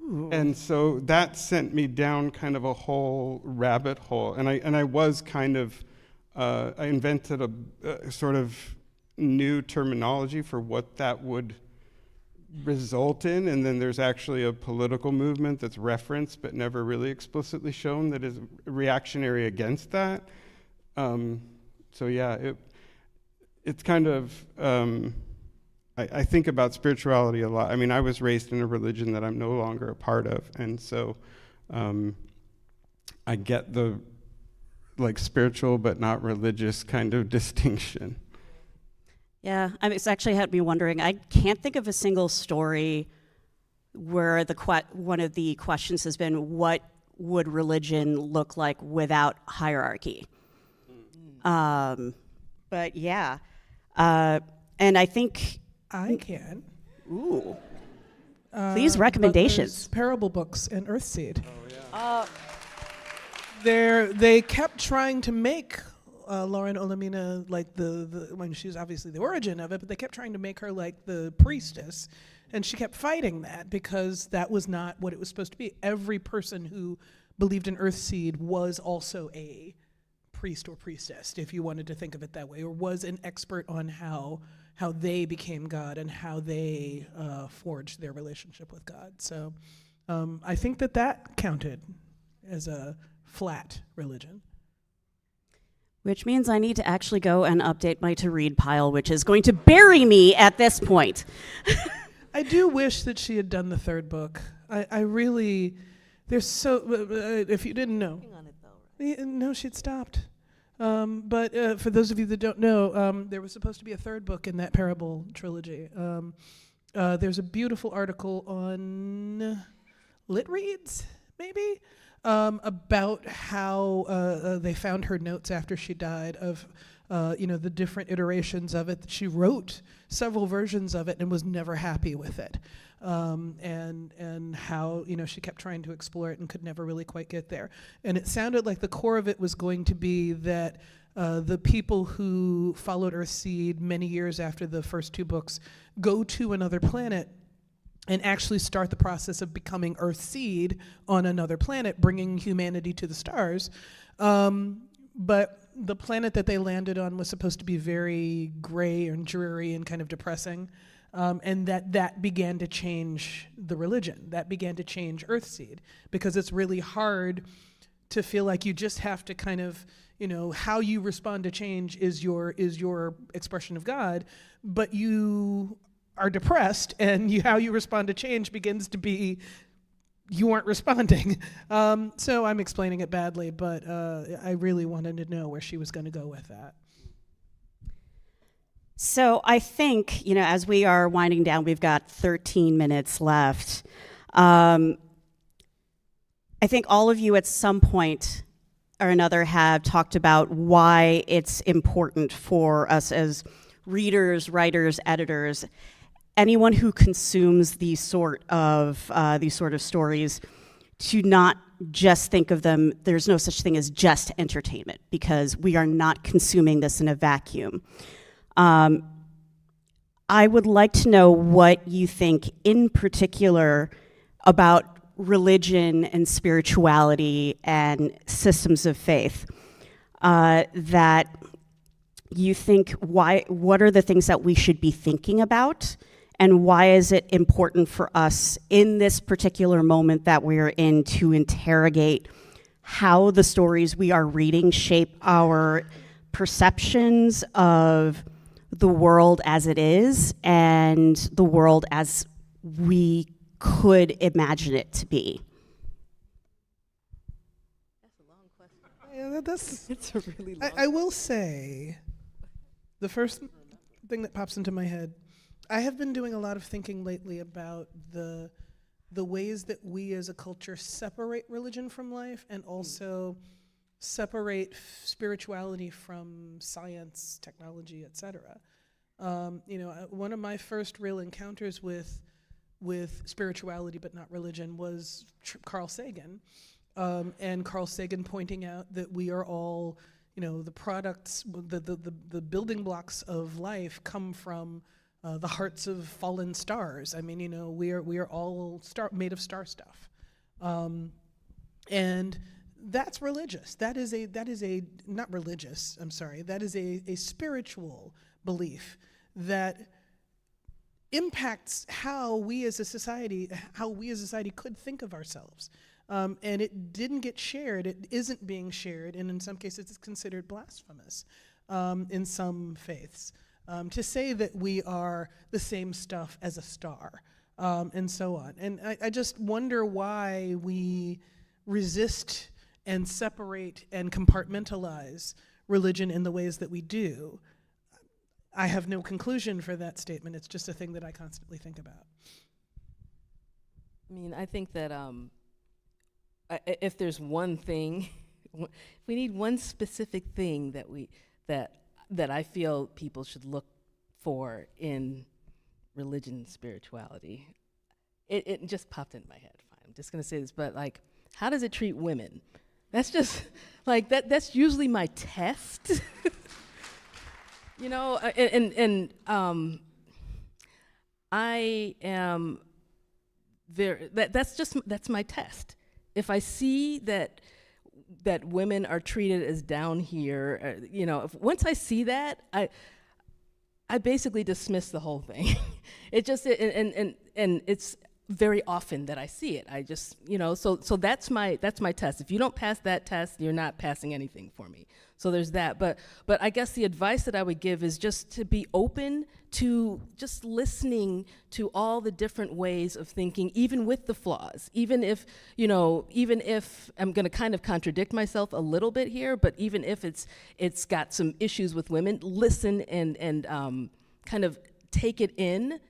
Ooh. And so that sent me down kind of a whole rabbit hole. And I was kind of, I invented a sort of new terminology for what that would result in, and then there's actually a political movement that's referenced but never really explicitly shown that is reactionary against that. So yeah, it's kind of, I think about spirituality a lot. I mean, I was raised in a religion that I'm no longer a part of, and so I get the like spiritual but not religious kind of distinction. Yeah, it's actually had me wondering. I can't think of a single story where one of the questions has been, what would religion look like without hierarchy? But yeah, and I think I can. Ooh. Please, recommendations. Parable books and Earthseed. Oh, yeah. They kept trying to make Lauren Olamina like when she was obviously the origin of it, but they kept trying to make her like the priestess, and she kept fighting that because that was not what it was supposed to be. Every person who believed in Earthseed was also a priest or priestess, if you wanted to think of it that way, or was an expert on how they became God and how they forged their relationship with God. So I think that counted as a flat religion. Which means I need to actually go and update my to-read pile, which is going to bury me at this point. I do wish that she had done the third book. I really, there's so, if you didn't know. On it though, Yeah, no, she'd stopped. But for those of you that don't know, there was supposed to be a third book in that parable trilogy. There's a beautiful article on Lit Reads, maybe, about how they found her notes after she died of, the different iterations of it. She wrote several versions of it and was never happy with it. And how, she kept trying to explore it and could never really quite get there. And it sounded like the core of it was going to be that the people who followed Earthseed many years after the first two books go to another planet and actually start the process of becoming Earthseed on another planet, bringing humanity to the stars. But the planet that they landed on was supposed to be very gray and dreary and kind of depressing. And that began to change the religion. That began to change Earthseed, because it's really hard to feel like you just have to kind of, how you respond to change is your expression of God, but you are depressed, and how you respond to change begins to be you aren't responding. So I'm explaining it badly, but I really wanted to know where she was going to go with that. So I think, as we are winding down, we've got 13 minutes left. I think all of you at some point or another have talked about why it's important for us as readers, writers, editors, anyone who consumes these sort of stories, to not just think of them, there's no such thing as just entertainment, because we are not consuming this in a vacuum. I would like to know what you think in particular about religion and spirituality and systems of faith, that you think, what are the things that we should be thinking about, and why is it important for us in this particular moment that we're in to interrogate how the stories we are reading shape our perceptions of the world as it is and the world as we could imagine it to be. That's a long question. Yeah, It's a really long I will say, the first thing that pops into my head, I have been doing a lot of thinking lately about the ways that we as a culture separate religion from life, and also separate spirituality from science, technology, etc. One of my first real encounters with spirituality but not religion was Carl Sagan, and Carl Sagan pointing out that we are all, the products, the building blocks of life come from the hearts of fallen stars. I mean, we are all made of star stuff, and that's religious. That is a not religious. I'm sorry. That is a spiritual belief that impacts how we as a society could think of ourselves. And it didn't get shared. It isn't being shared, and in some cases, it's considered blasphemous in some faiths to say that we are the same stuff as a star, and so on. And I just wonder why we resist and separate and compartmentalize religion in the ways that we do. I have no conclusion for that statement. It's just a thing that I constantly think about. I mean, I think that if there's one thing, if we need one specific thing that I feel people should look for in religion and spirituality, it just popped into my head. Fine, I'm just gonna say this, but like, how does it treat women? That's just like that's usually my test. I am very, that's my test. If I see that women are treated as down here, once I see that, I basically dismiss the whole thing. It just, and it's very often that I see it. I just, so that's my test. If you don't pass that test, you're not passing anything for me. So there's that. But I guess the advice that I would give is just to be open to just listening to all the different ways of thinking, even with the flaws. Even if I'm going to kind of contradict myself a little bit here, but even if it's got some issues with women, listen and kind of take it in.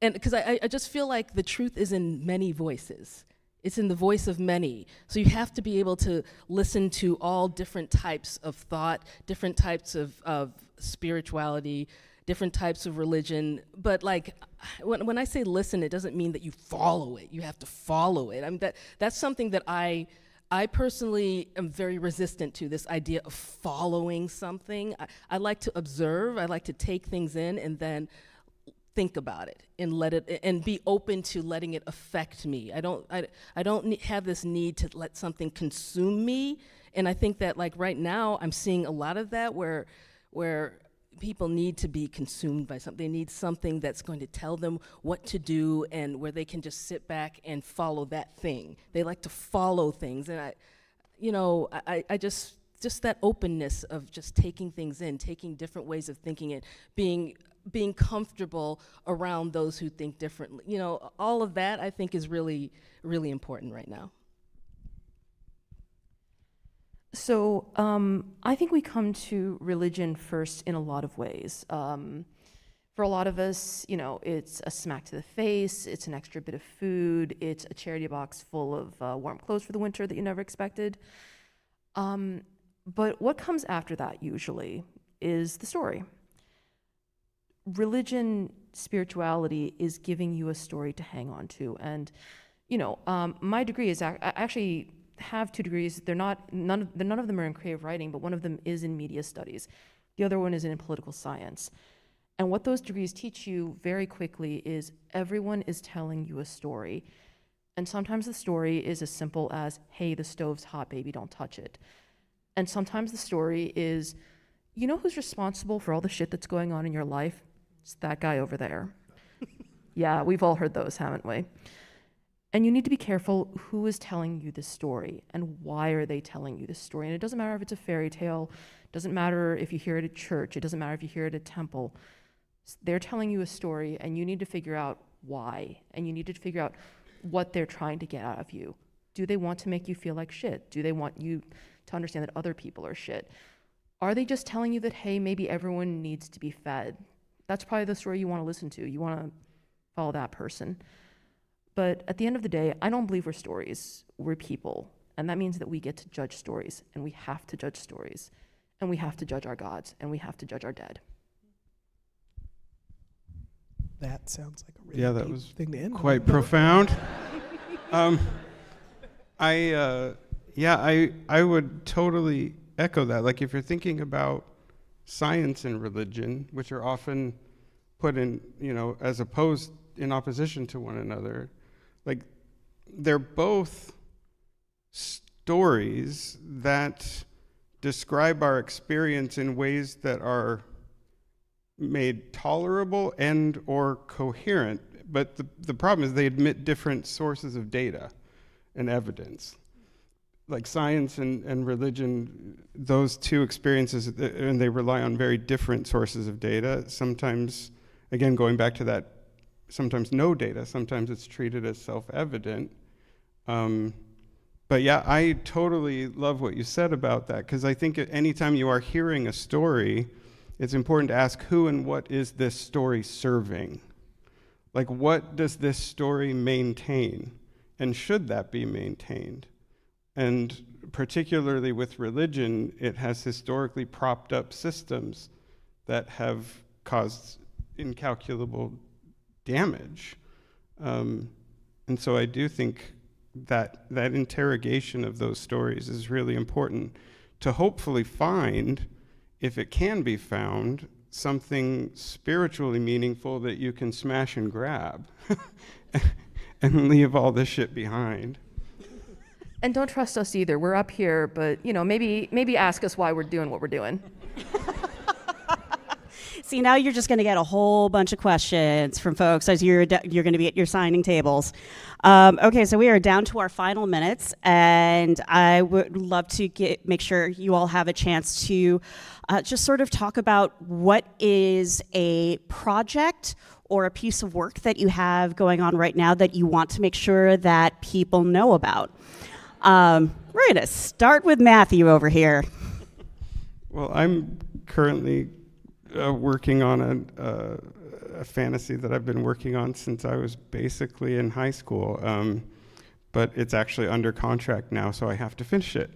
And because I just feel like the truth is in many voices. It's in the voice of many. So you have to be able to listen to all different types of thought, different types of spirituality, different types of religion. But like, when I say listen, it doesn't mean that you follow it. You have to follow it. I mean, that's something that I personally am very resistant to, this idea of following something. I like to observe. I like to take things in and then think about it and let it, and be open to letting it affect me. I don't have this need to let something consume me. And I think that like right now I'm seeing a lot of that where people need to be consumed by something. They need something that's going to tell them what to do, and where they can just sit back and follow that thing. They like to follow things. And I just that openness of just taking things in, taking different ways of thinking it, being comfortable around those who think differently. All of that I think is really, really important right now. So I think we come to religion first in a lot of ways. For a lot of us, it's a smack to the face, it's an extra bit of food, it's a charity box full of warm clothes for the winter that you never expected. But what comes after that usually is the story. Religion, spirituality is giving you a story to hang on to. And, my degree is, I actually have 2 degrees. None of them are in creative writing, but one of them is in media studies. The other one is in political science. And what those degrees teach you very quickly is everyone is telling you a story. And sometimes the story is as simple as, hey, the stove's hot, baby, don't touch it. And sometimes the story is, who's responsible for all the shit that's going on in your life? It's that guy over there. Yeah, we've all heard those, haven't we? And you need to be careful who is telling you this story and why are they telling you this story. And it doesn't matter if it's a fairy tale, it doesn't matter if you hear it at church, it doesn't matter if you hear it at temple. They're telling you a story and you need to figure out why. And you need to figure out what they're trying to get out of you. Do they want to make you feel like shit? Do they want you to understand that other people are shit? Are they just telling you that, hey, maybe everyone needs to be fed? That's probably the story you want to listen to. You want to follow that person. But at the end of the day, I don't believe we're stories. We're people. And that means that we get to judge stories. And we have to judge stories. And we have to judge our gods. And we have to judge our dead. That sounds like a really deep was thing to end on. quite profound. I would totally echo that. Like, if you're thinking about science and religion, which are often put in, as opposed, in opposition to one another, like, they're both stories that describe our experience in ways that are made tolerable and or coherent. But the problem is they admit different sources of data and evidence. Like science and religion, those two experiences, and they rely on very different sources of data. Sometimes, again, going back to that, sometimes no data, sometimes it's treated as self-evident. But yeah, I totally love what you said about that, because I think anytime you are hearing a story, it's important to ask who and what is this story serving? Like, what does this story maintain? And should that be maintained? And particularly with religion, it has historically propped up systems that have caused incalculable damage. And so I do think that interrogation of those stories is really important to hopefully find, if it can be found, something spiritually meaningful that you can smash and grab and leave all this shit behind. And don't trust us either. We're up here, but maybe ask us why we're doing what we're doing. See, now you're just going to get a whole bunch of questions from folks as you're going to be at your signing tables. Okay, so we are down to our final minutes, and I would love to make sure you all have a chance to just sort of talk about what is a project or a piece of work that you have going on right now that you want to make sure that people know about. We're going to start with Matthew over here. Well, I'm currently working on a fantasy that I've been working on since I was basically in high school, but it's actually under contract now, so I have to finish it.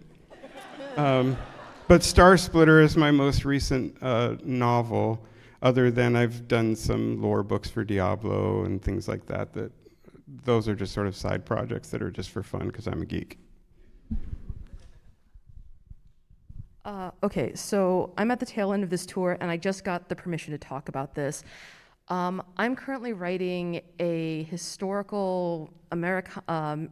But Star Splitter is my most recent novel, other than I've done some lore books for Diablo and things like that. Those are just sort of side projects that are just for fun because I'm a geek. Okay, so I'm at the tail end of this tour, and I just got the permission to talk about this. I'm currently writing a historical Americana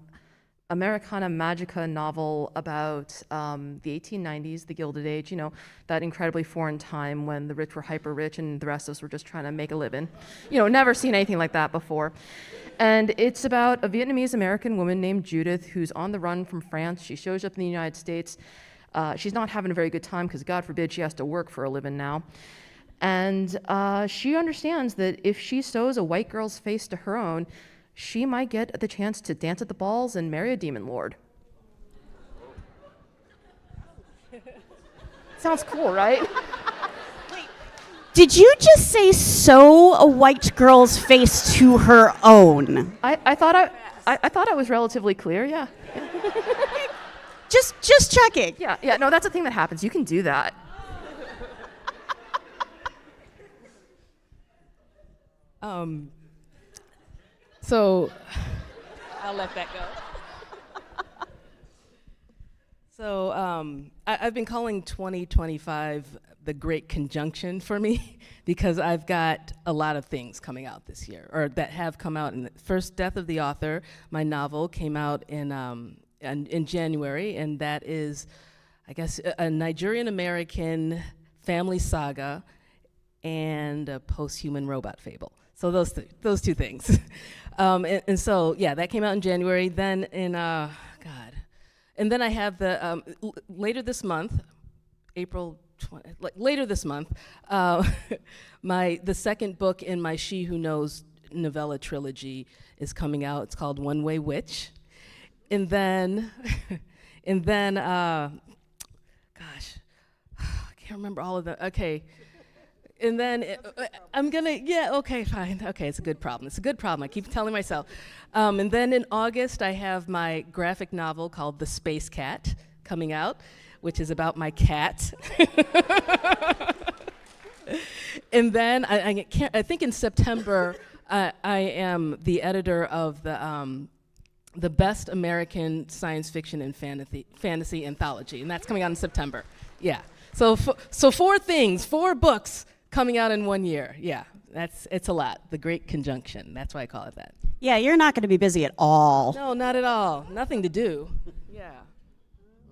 Magica novel about the 1890s, the Gilded Age, you know, that incredibly foreign time when the rich were hyper rich and the rest of us were just trying to make a living. You know, never seen anything like that before. And it's about a Vietnamese American woman named Judith who's on the run from France. She shows up in the United States. She's not having a very good time because, God forbid, she has to work for a living now. And she understands that if she sews a white girl's face to her own, she might get the chance to dance at the balls and marry a demon lord. Sounds cool, right? Did you just say sew a white girl's face to her own? I thought I was relatively clear, yeah. Just checking. Yeah, no, that's a thing that happens. You can do that. So I'll let that go. So I've been calling 2025 the Great Conjunction for me because I've got a lot of things coming out this year, or that have come out. And first, Death of the Author, my novel, came out in January, and that is, I guess, a Nigerian-American family saga and a post-human robot fable. So those two things. And so, yeah, that came out in January. Then in, and then I have the, later this month, later this month, the second book in my She Who Knows novella trilogy is coming out. It's called One Way Witch. And then, gosh, I can't remember all of them. Okay. And then okay, fine. Okay, it's a good problem. It's a good problem. I keep telling myself. And then in August, I have my graphic novel called The Space Cat coming out, which is about my cat. And then I think in September, I am the editor of the Best American Science Fiction and Fantasy Anthology, and that's coming out in September. Yeah. So 4 things, 4 books coming out in 1 year. Yeah, it's a lot. The Great Conjunction. That's why I call it that. Yeah, you're not going to be busy at all. No, not at all. Nothing to do. Yeah.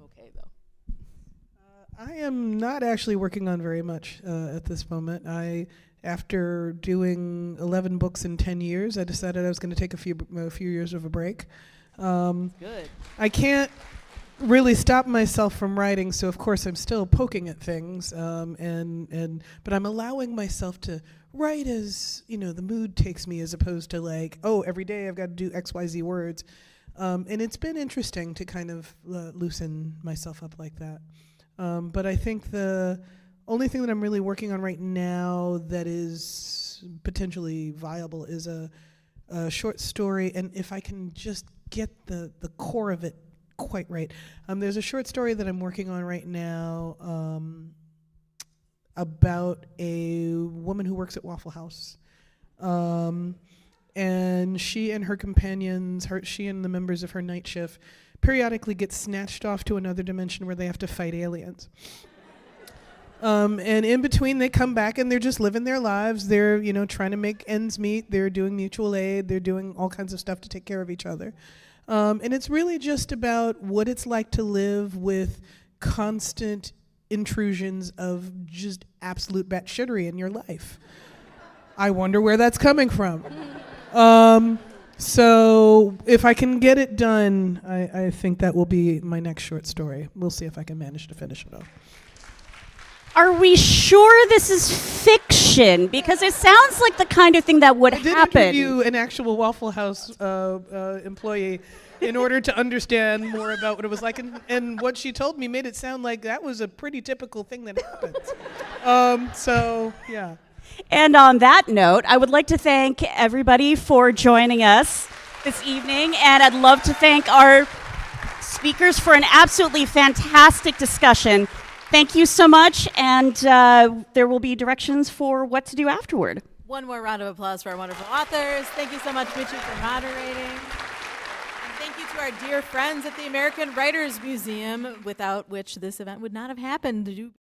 Okay, though. I am not actually working on very much at this moment. After doing 11 books in 10 years, I decided I was going to take a few years of a break. Good. I can't really stop myself from writing, so of course I'm still poking at things, but I'm allowing myself to write as, the mood takes me, as opposed to like, oh, every day I've got to do XYZ words. And it's been interesting to kind of loosen myself up like that. But I think the only thing that I'm really working on right now that is potentially viable is a short story, and if I can just get the core of it quite right. There's a short story that I'm working on right now about a woman who works at Waffle House. And she and her companions, she and the members of her night shift, periodically get snatched off to another dimension where they have to fight aliens. And in between, they come back and they're just living their lives. They're, trying to make ends meet. They're doing mutual aid. They're doing all kinds of stuff to take care of each other. And it's really just about what it's like to live with constant intrusions of just absolute batshittery in your life. I wonder where that's coming from. So if I can get it done, I think that will be my next short story. We'll see if I can manage to finish it off. Are we sure this is fiction? Because it sounds like the kind of thing that would I did happen. interview an actual Waffle House employee in order to understand more about what it was like, and what she told me made it sound like that was a pretty typical thing that happens. So, yeah. And on that note, I would like to thank everybody for joining us this evening, and I'd love to thank our speakers for an absolutely fantastic discussion. Thank you so much, and there will be directions for what to do afterward. One more round of applause for our wonderful authors. Thank you so much, Mitchie, for moderating. And thank you to our dear friends at the American Writers Museum, without which this event would not have happened.